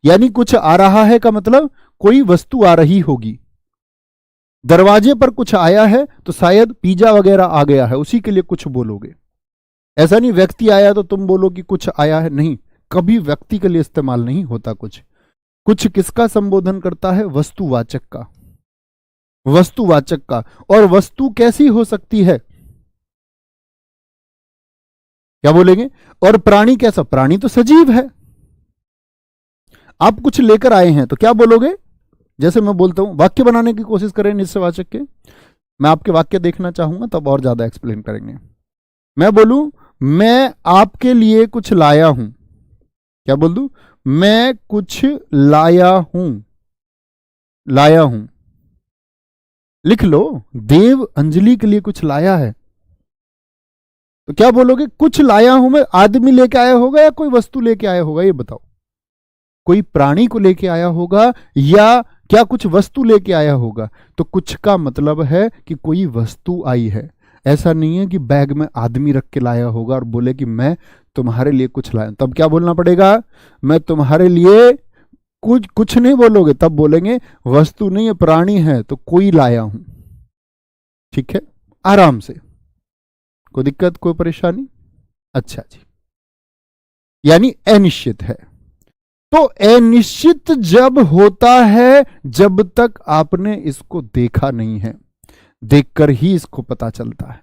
यानी कुछ आ रहा है का मतलब कोई वस्तु आ रही होगी। दरवाजे पर कुछ आया है तो शायद पिज्जा वगैरह आ गया है, उसी के लिए कुछ बोलोगे। ऐसा नहीं व्यक्ति आया तो तुम बोलो कि कुछ आया है, नहीं, कभी व्यक्ति के लिए इस्तेमाल नहीं होता कुछ। कुछ किसका संबोधन करता है, वस्तुवाचक का, वस्तुवाचक का। और वस्तु कैसी हो सकती है, क्या बोलेंगे, और प्राणी कैसा, प्राणी तो सजीव है। आप कुछ लेकर आए हैं तो क्या बोलोगे, जैसे मैं बोलता हूं, वाक्य बनाने की कोशिश करें निश्चयवाचक के, मैं आपके वाक्य देखना चाहूंगा तब और ज्यादा एक्सप्लेन करेंगे। मैं बोलूं मैं आपके लिए कुछ लाया हूं, क्या बोल दूं, मैं कुछ लाया हूं, लाया हूं, लिख लो, देव अंजलि के लिए कुछ लाया है। तो क्या बोलोगे, कुछ लाया हूं मैं, आदमी लेके आया होगा या कोई वस्तु लेके आया होगा, ये बताओ। कोई प्राणी को लेके आया होगा या क्या कुछ वस्तु लेके आया होगा। तो कुछ का मतलब है कि कोई वस्तु आई है। ऐसा नहीं है कि बैग में आदमी रख के लाया होगा और बोले कि मैं तुम्हारे लिए कुछ लाया, तब क्या बोलना पड़ेगा, मैं तुम्हारे लिए कुछ नहीं बोलोगे, तब बोलेंगे वस्तु नहीं है, प्राणी है, तो कोई लाया हूं। ठीक है, आराम से, कोई दिक्कत कोई परेशानी। अच्छा जी, यानी अनिश्चित है। तो अनिश्चित जब होता है जब तक आपने इसको देखा नहीं है, देखकर ही इसको पता चलता है।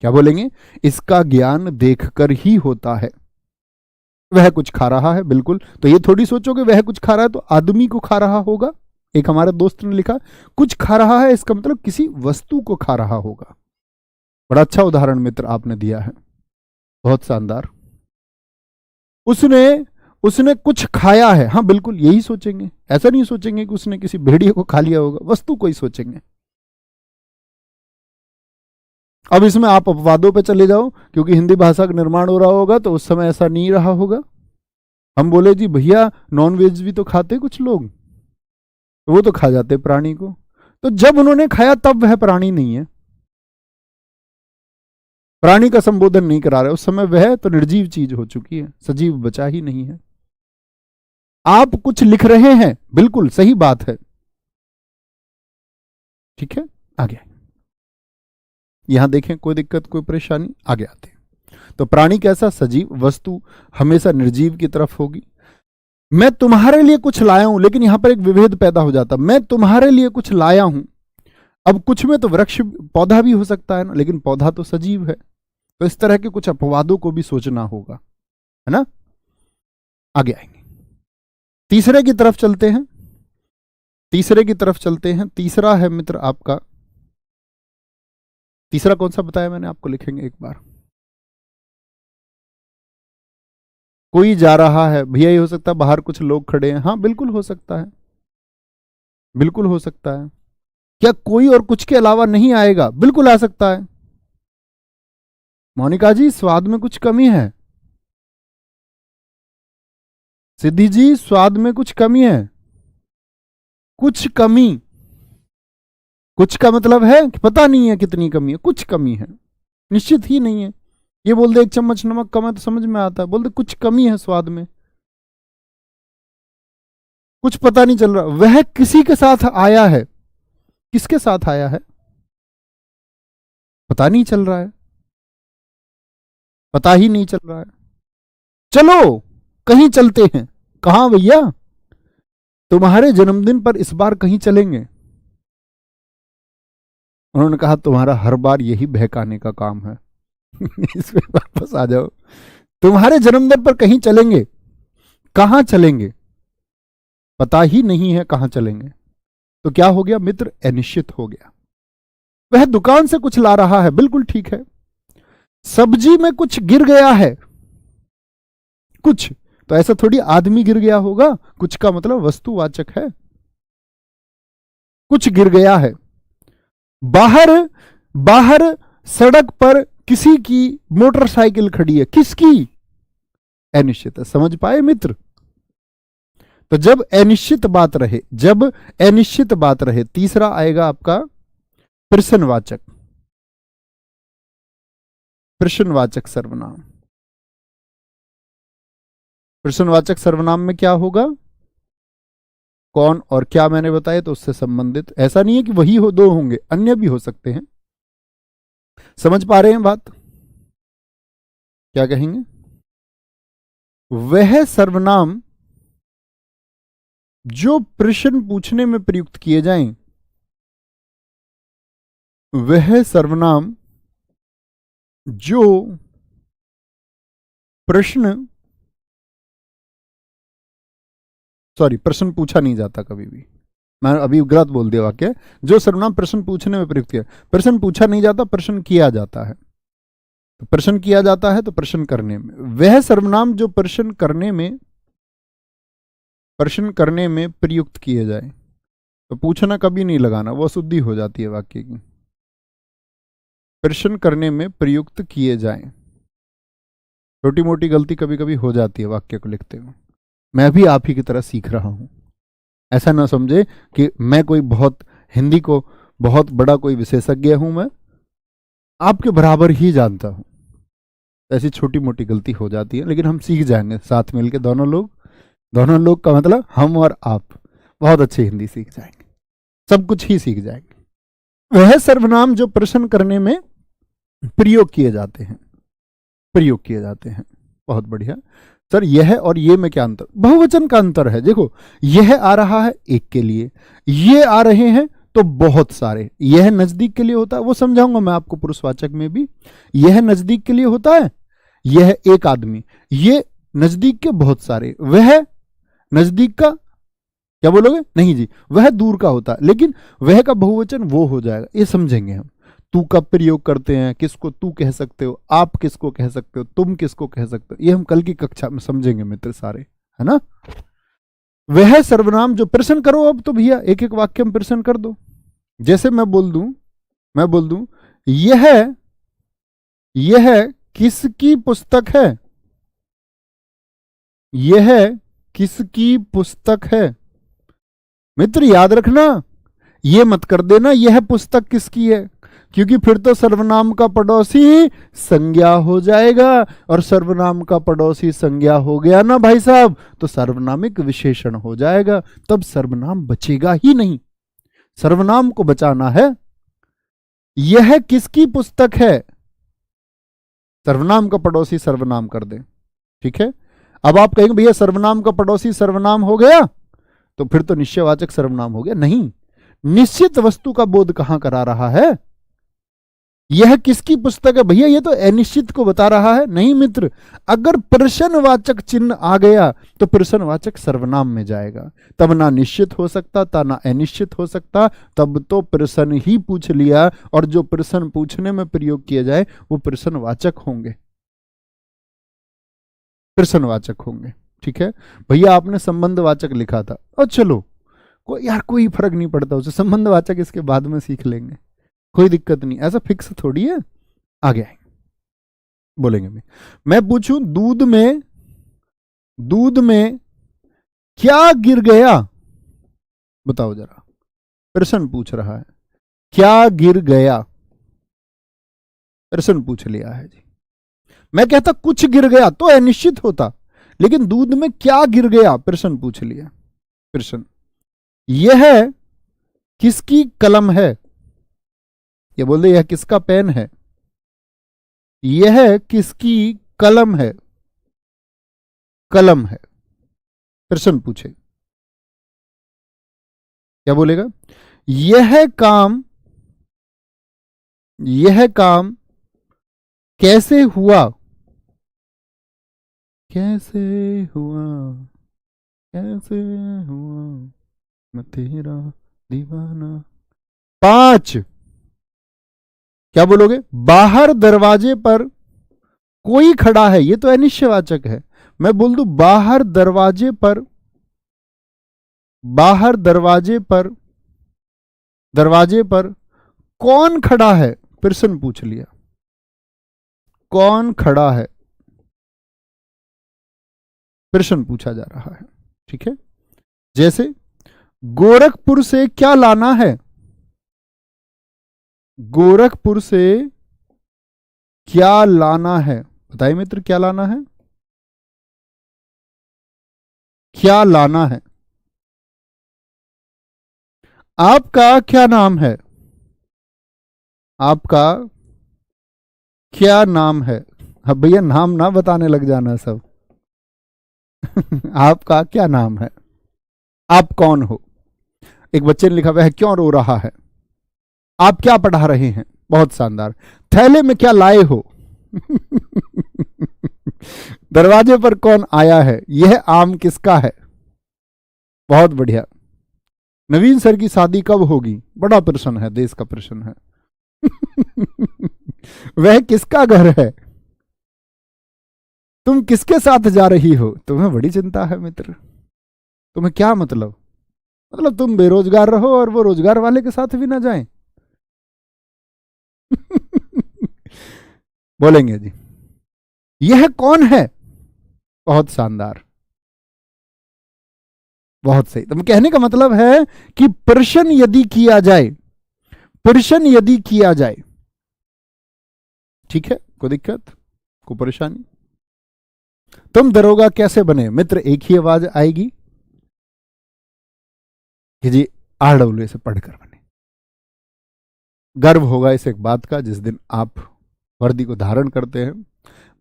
क्या बोलेंगे, इसका ज्ञान देखकर ही होता है। वह कुछ खा रहा है, बिल्कुल, तो ये थोड़ी सोचोगे वह कुछ खा रहा है तो आदमी को खा रहा होगा। एक हमारे दोस्त ने लिखा कुछ खा रहा है, इसका मतलब किसी वस्तु को खा रहा होगा। बड़ा अच्छा उदाहरण मित्र आपने दिया है, बहुत शानदार। उसने कुछ खाया है, हाँ बिल्कुल यही सोचेंगे, ऐसा नहीं सोचेंगे कि उसने किसी भेड़िए को खा लिया होगा, वस्तु को ही सोचेंगे। अब इसमें आप अपवादों पे चले जाओ, क्योंकि हिंदी भाषा का निर्माण हो रहा होगा तो उस समय ऐसा नहीं रहा होगा। हम बोले जी भैया नॉन वेज भी तो खाते कुछ लोग, तो वो तो खा जाते प्राणी को, तो जब उन्होंने खाया तब वह प्राणी नहीं है, प्राणी का संबोधन नहीं करा रहे, उस समय वह तो निर्जीव चीज हो चुकी है, सजीव बचा ही नहीं है। आप कुछ लिख रहे हैं, बिल्कुल सही बात है, ठीक है, आगे यहां देखें, कोई दिक्कत कोई परेशानी, आगे आते हैं। तो प्राणी कैसा, सजीव, वस्तु हमेशा निर्जीव की तरफ होगी। मैं तुम्हारे लिए कुछ लाया हूं, लेकिन यहां पर एक विभेद पैदा हो जाता, मैं तुम्हारे लिए कुछ लाया हूं। अब कुछ में तो वृक्ष पौधा भी हो सकता है ना, लेकिन पौधा तो सजीव है। तो इस तरह के कुछ अपवादों को भी सोचना होगा, है ना। आगे आएंगे, तीसरे की तरफ चलते हैं, तीसरे की तरफ चलते हैं। तीसरा है मित्र आपका, तीसरा कौन सा बताया मैंने आपको, लिखेंगे एक बार। कोई जा रहा है, भैया ये हो सकता है बाहर कुछ लोग खड़े हैं, हाँ बिल्कुल हो सकता है, बिल्कुल हो सकता है। क्या कोई और कुछ के अलावा नहीं आएगा, बिल्कुल आ सकता है। मोनिका जी स्वाद में कुछ कमी है, सिद्धि जी स्वाद में कुछ कमी है, कुछ कमी, कुछ का मतलब है कि पता नहीं है कितनी कमी है, कुछ कमी है, निश्चित ही नहीं है। ये बोल दे 1 चम्मच नमक कम है तो समझ में आता है, बोल दे कुछ कमी है स्वाद में, कुछ पता नहीं चल रहा, वह किसी के साथ आया है, किसके साथ आया है पता नहीं चल रहा है, पता ही नहीं चल रहा है। चलो कहीं चलते हैं, कहां भैया, तुम्हारे जन्मदिन पर इस बार कहीं चलेंगे। उन्होंने कहा तुम्हारा हर बार यही बहकाने का काम है इसमें वापस आ जाओ, तुम्हारे जन्मदिन पर कहीं चलेंगे, कहां चलेंगे पता ही नहीं है कहां चलेंगे। तो क्या हो गया मित्र, अनिश्चित हो गया। वह दुकान से कुछ ला रहा है, बिल्कुल ठीक है। सब्जी में कुछ गिर गया है, कुछ, तो ऐसा थोड़ी आदमी गिर गया होगा, कुछ का मतलब वस्तुवाचक है, कुछ गिर गया है। बाहर, बाहर सड़क पर किसी की मोटरसाइकिल खड़ी है, किसकी? अनिश्चित है। समझ पाए मित्र? तो जब अनिश्चित बात रहे, जब अनिश्चित बात रहे, तीसरा आएगा आपका प्रश्नवाचक, प्रश्नवाचक सर्वनाम। प्रश्नवाचक सर्वनाम में क्या होगा? कौन और क्या मैंने बताया, तो उससे संबंधित, ऐसा नहीं है कि वही हो, दो होंगे, अन्य भी हो सकते हैं। समझ पा रहे हैं बात? क्या कहेंगे? वह सर्वनाम जो प्रश्न पूछने में प्रयुक्त किए जाएं, वह सर्वनाम जो प्रश्न, सॉरी, प्रश्न पूछा नहीं जाता कभी भी, मैं अभी गलत बोल दिया वाक्य। जो सर्वनाम प्रश्न पूछने में प्रयुक्त किया, प्रश्न पूछा नहीं जाता, प्रश्न किया जाता है। तो प्रश्न किया जाता है तो प्रश्न करने में, वह सर्वनाम जो प्रश्न करने में, प्रश्न करने में प्रयुक्त किए जाए, तो पूछना कभी नहीं लगाना, वो शुद्धि हो जाती है वाक्य की। प्रश्न करने में प्रयुक्त किए जाएं, छोटी मोटी गलती कभी कभी हो जाती है वाक्य को लिखते हुए। मैं भी आप ही की तरह सीख रहा हूं, ऐसा ना समझे कि मैं कोई बहुत, हिंदी को बहुत बड़ा कोई विशेषज्ञ हूं, मैं आपके बराबर ही जानता हूं। ऐसी छोटी मोटी गलती हो जाती है, लेकिन हम सीख जाएंगे साथ मिलकर, दोनों लोग, दोनों लोग का मतलब हम और आप बहुत अच्छी हिंदी सीख जाएंगे, सब कुछ ही सीख जाएंगे। वह सर्वनाम जो प्रश्न करने में प्रयोग किए जाते हैं, प्रयोग किए जाते हैं। बहुत बढ़िया सर, यह और ये में क्या अंतर? बहुवचन का अंतर है। देखो, यह आ रहा है एक के लिए, ये आ रहे हैं तो बहुत सारे। यह नजदीक के लिए होता है, वो समझाऊंगा मैं आपको पुरुषवाचक में भी। यह नजदीक के लिए होता है, यह एक आदमी, ये नजदीक के बहुत सारे, वह नजदीक का, क्या बोलोगे? नहीं जी, वह दूर का होता है, लेकिन वह का बहुवचन वो हो जाएगा, ये समझेंगे हम। तू कब प्रयोग करते हैं, किसको तू कह सकते हो, आप किसको कह सकते हो, तुम किसको कह सकते हो, ये हम कल की कक्षा में समझेंगे मित्र सारे, है ना। वह सर्वनाम जो, प्रश्न करो अब तो भैया, एक एक वाक्य में प्रश्न कर दो। जैसे मैं बोल दूं, मैं बोल दूं, यह, यह किसकी पुस्तक है? यह किसकी पुस्तक है? मित्र याद रखना, ये मत कर देना यह पुस्तक किसकी है, क्योंकि फिर तो सर्वनाम का पड़ोसी संज्ञा हो जाएगा, और सर्वनाम का पड़ोसी संज्ञा हो गया ना भाई साहब, तो सर्वनामिक विशेषण हो जाएगा, तब सर्वनाम बचेगा ही नहीं। सर्वनाम को बचाना है। यह किसकी पुस्तक है, सर्वनाम का पड़ोसी सर्वनाम कर दे, ठीक है। अब आप कहेंगे भैया सर्वनाम का पड़ोसी सर्वनाम हो गया, तो फिर तो निश्चयवाचक सर्वनाम हो गया। नहीं, निश्चित वस्तु का बोध कहां करा रहा है? यह किसकी पुस्तक है भैया, ये तो अनिश्चित को बता रहा है। नहीं मित्र, अगर प्रश्नवाचक चिन्ह आ गया तो प्रश्नवाचक सर्वनाम में जाएगा, तब ना निश्चित हो सकता था ना अनिश्चित हो सकता, तब तो प्रश्न ही पूछ लिया, और जो प्रश्न पूछने में प्रयोग किए जाए वो प्रश्नवाचक होंगे, प्रश्नवाचक होंगे, ठीक है। भैया आपने संबंधवाचक लिखा था, और चलो यार कोई फर्क नहीं पड़ता, उसे संबंधवाचक इसके बाद में सीख लेंगे, कोई दिक्कत नहीं, ऐसा फिक्स थोड़ी है। आगे आएंगे, बोलेंगे मैं पूछूं, दूध में, दूध में क्या गिर गया? बताओ जरा, प्रश्न पूछ रहा है, क्या गिर गया, प्रश्न पूछ लिया है जी। मैं कहता कुछ गिर गया तो अनिश्चित होता, लेकिन दूध में क्या गिर गया, प्रश्न पूछ लिया। प्रश्न, यह किसकी कलम है? ये बोल दे यह किसका पेन है, यह किसकी कलम है, कलम है, प्रश्न पूछे, क्या बोलेगा? यह काम, यह काम कैसे हुआ, कैसे हुआ, कैसे हुआ, मैं तेरा दीवाना। 5, क्या बोलोगे? बाहर दरवाजे पर कोई खड़ा है, ये तो अनिश्चयवाचक है। मैं बोल दूं बाहर दरवाजे पर, बाहर दरवाजे पर कौन खड़ा है, प्रश्न पूछ लिया, कौन खड़ा है, प्रश्न पूछा जा रहा है। ठीक है, जैसे गोरखपुर से क्या लाना है, गोरखपुर से क्या लाना है, बताइए मित्र, क्या लाना है, क्या लाना है। आपका क्या नाम है, आपका क्या नाम है। अब भैया नाम ना बताने लग जाना सब। आपका क्या नाम है, आप कौन हो। एक बच्चे ने लिखा हुआ है क्यों रो रहा है, आप क्या पढ़ा रहे हैं, बहुत शानदार। थैले में क्या लाए हो। दरवाजे पर कौन आया है, यह आम किसका है, बहुत बढ़िया। नवीन सर की शादी कब होगी, बड़ा प्रश्न है, देश का प्रश्न है। वह किसका घर है, तुम किसके साथ जा रही हो, तुम्हें बड़ी चिंता है मित्र। तुम्हें क्या मतलब, मतलब तुम बेरोजगार रहो और वो रोजगार वाले के साथ भी ना जाएं। बोलेंगे जी, यह कौन है, बहुत शानदार, बहुत सही। तो कहने का मतलब है कि प्रश्न यदि किया जाए, प्रश्न यदि किया जाए, ठीक है, कोई दिक्कत, कोई परेशानी। तुम दरोगा कैसे बने, मित्र एक ही आवाज आएगी कि जी आरडब्ल्यू से पढ़कर बने। गर्व होगा इस एक बात का जिस दिन आप वर्दी को धारण करते हैं।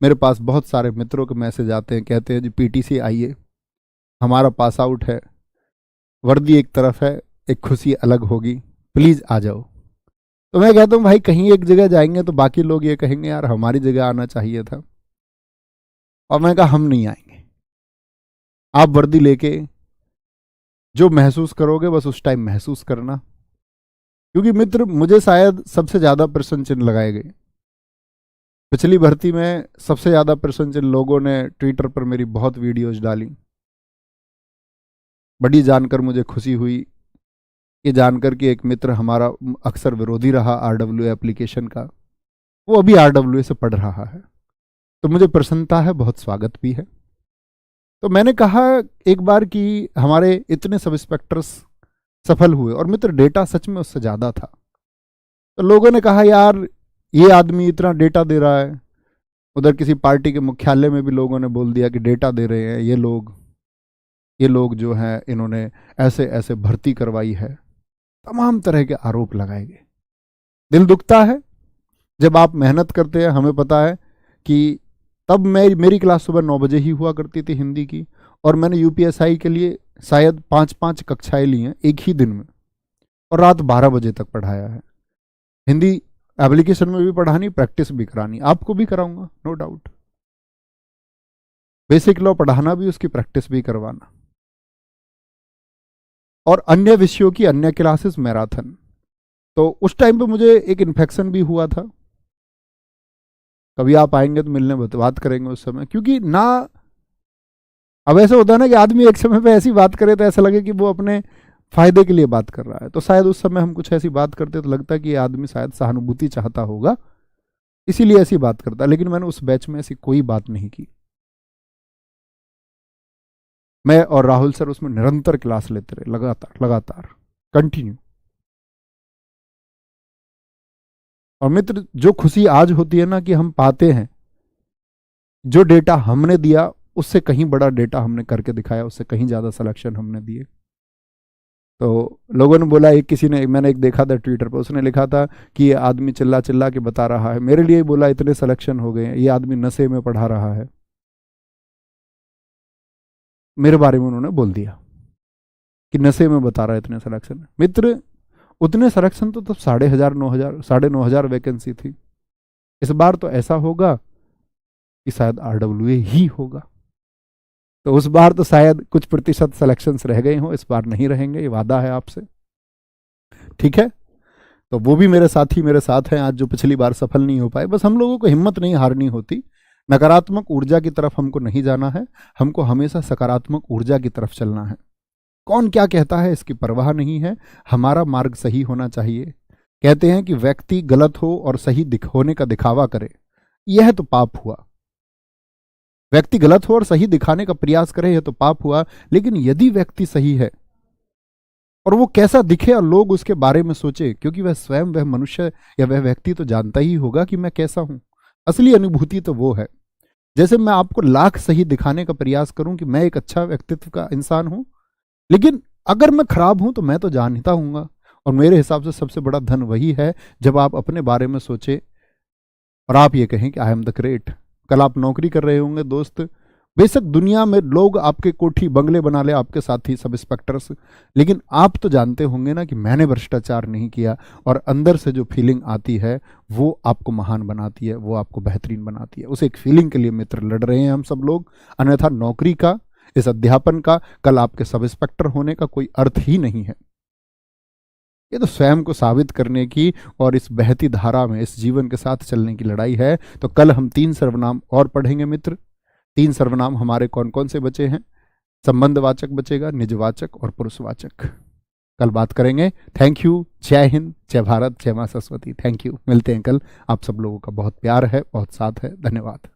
मेरे पास बहुत सारे मित्रों के मैसेज आते हैं, कहते हैं जी पीटीसी आइए, हमारा पास आउट है, वर्दी एक तरफ है, एक खुशी अलग होगी, प्लीज आ जाओ। तो मैं कहता हूं भाई कहीं एक जगह जाएंगे तो बाकी लोग ये कहेंगे यार हमारी जगह आना चाहिए था, और मैं कहा हम नहीं आएंगे। आप वर्दी लेके जो महसूस करोगे बस उस टाइम महसूस करना, क्योंकि मित्र मुझे शायद सबसे ज्यादा प्रश्न चिन्ह लगाए गए। पिछली भर्ती में सबसे ज्यादा प्रश्न चिन्ह लोगों ने ट्विटर पर मेरी बहुत वीडियोज डाली। बड़ी जानकर मुझे खुशी हुई, ये जानकर कि एक मित्र हमारा अक्सर विरोधी रहा आरडब्ल्यू एप्लीकेशन का, वो अभी आरडब्ल्यू से पढ़ रहा है, तो मुझे प्रसन्नता है, बहुत स्वागत भी है। तो मैंने कहा एक बार कि हमारे इतने सब इंस्पेक्टर्स सफल हुए और मित्र डेटा सच में उससे ज्यादा था। तो लोगों ने कहा यार ये आदमी इतना डेटा दे रहा है, उधर किसी पार्टी के मुख्यालय में भी लोगों ने बोल दिया कि डेटा दे रहे हैं ये लोग जो हैं इन्होंने ऐसे ऐसे भर्ती करवाई है, तमाम तरह के आरोप लगाए गए। दिल दुखता है जब आप मेहनत करते हैं। हमें पता है कि तब मेरी क्लास सुबह 9 बजे ही हुआ करती थी हिंदी की, और मैंने यूपीएसआई के लिए शायद 5-5 कक्षाएं ली हैं एक ही दिन में, और रात 12 बजे तक पढ़ाया है। हिंदी एप्लीकेशन में भी पढ़ानी, प्रैक्टिस भी करानी, आपको भी कराऊंगा नो डाउट। बेसिक लॉ पढ़ाना भी, उसकी प्रैक्टिस भी करवाना, और अन्य विषयों की अन्य क्लासेस मैराथन। तो उस टाइम पे मुझे एक इन्फेक्शन भी हुआ था, कभी आप आएंगे तो मिलने बात करेंगे उस समय, क्योंकि ना अब ऐसा होता है ना कि आदमी एक समय पे ऐसी बात करे तो ऐसा लगे कि वो अपने फायदे के लिए बात कर रहा है। तो शायद उस समय हम कुछ ऐसी बात करते तो लगता है कि ये आदमी शायद सहानुभूति चाहता होगा, इसीलिए ऐसी बात करता। लेकिन मैंने उस बैच में ऐसी कोई बात नहीं की। मैं और राहुल सर उसमें निरंतर क्लास लेते रहे, लगातार कंटिन्यू। और मित्र जो खुशी आज होती है ना कि हम पाते हैं जो डेटा हमने दिया उससे कहीं बड़ा डेटा हमने करके दिखाया, उससे कहीं ज्यादा सिलेक्शन हमने दिए। तो लोगों ने बोला, एक किसी ने, मैंने एक देखा था ट्विटर पर, उसने लिखा था कि ये आदमी चिल्ला चिल्ला के बता रहा है, मेरे लिए बोला इतने सिलेक्शन हो गए, ये आदमी नशे में पढ़ा रहा है। मेरे बारे में उन्होंने बोल दिया कि नशे में बता रहा है इतने सिलेक्शन। मित्र उतने सिलेक्शन तो तब 9,500 वैकेंसी थी। इस बार तो ऐसा होगा कि शायद आरडब्ल्यूए ही होगा। तो उस बार तो शायद कुछ प्रतिशत सिलेक्शंस रह गए हों, इस बार नहीं रहेंगे, ये वादा है आपसे, ठीक है। तो वो भी मेरे साथी मेरे साथ हैं आज, जो पिछली बार सफल नहीं हो पाए। बस हम लोगों को हिम्मत नहीं हारनी होती, नकारात्मक ऊर्जा की तरफ हमको नहीं जाना है, हमको हमेशा सकारात्मक ऊर्जा की तरफ चलना है। कौन क्या कहता है इसकी परवाह नहीं है, हमारा मार्ग सही होना चाहिए। कहते हैं कि व्यक्ति गलत हो और सही होने का दिखावा करे, यह तो पाप हुआ। व्यक्ति गलत हो और सही दिखाने का प्रयास करे, यह तो पाप हुआ। लेकिन यदि व्यक्ति सही है और वो कैसा दिखे और लोग उसके बारे में सोचे, क्योंकि वह स्वयं, वह मनुष्य या वह व्यक्ति तो जानता ही होगा कि मैं कैसा हूं। असली अनुभूति तो वो है। जैसे मैं आपको लाख सही दिखाने का प्रयास करूं कि मैं एक अच्छा व्यक्तित्व का इंसान हूं, लेकिन अगर मैं खराब हूं तो मैं तो जानता हूंगा। और मेरे हिसाब से सबसे बड़ा धन वही है जब आप अपने बारे में सोचे और आप ये कहें कि आई एम द ग्रेट। कल आप नौकरी कर रहे होंगे दोस्त, बेशक दुनिया में लोग आपके कोठी बंगले बना ले, आपके साथी सब इंस्पेक्टर्स, लेकिन आप तो जानते होंगे ना कि मैंने भ्रष्टाचार नहीं किया। और अंदर से जो फीलिंग आती है वो आपको महान बनाती है, वो आपको बेहतरीन बनाती है। उस एक फीलिंग के लिए मित्र लड़ रहे हैं हम सब लोग। अन्यथा नौकरी का, इस अध्यापन का, कल आपके सब इंस्पेक्टर होने का कोई अर्थ ही नहीं है। ये तो स्वयं को साबित करने की और इस बहती धारा में इस जीवन के साथ चलने की लड़ाई है। तो कल हम 3 सर्वनाम और पढ़ेंगे मित्र। 3 सर्वनाम हमारे कौन कौन से बचे हैं? संबंधवाचक बचेगा, निजवाचक और पुरुषवाचक। कल बात करेंगे। Thank you. जय हिंद, जय भारत, जय मां सरस्वती। Thank you. मिलते हैं कल। आप सब लोगों का बहुत प्यार है, बहुत साथ है। धन्यवाद।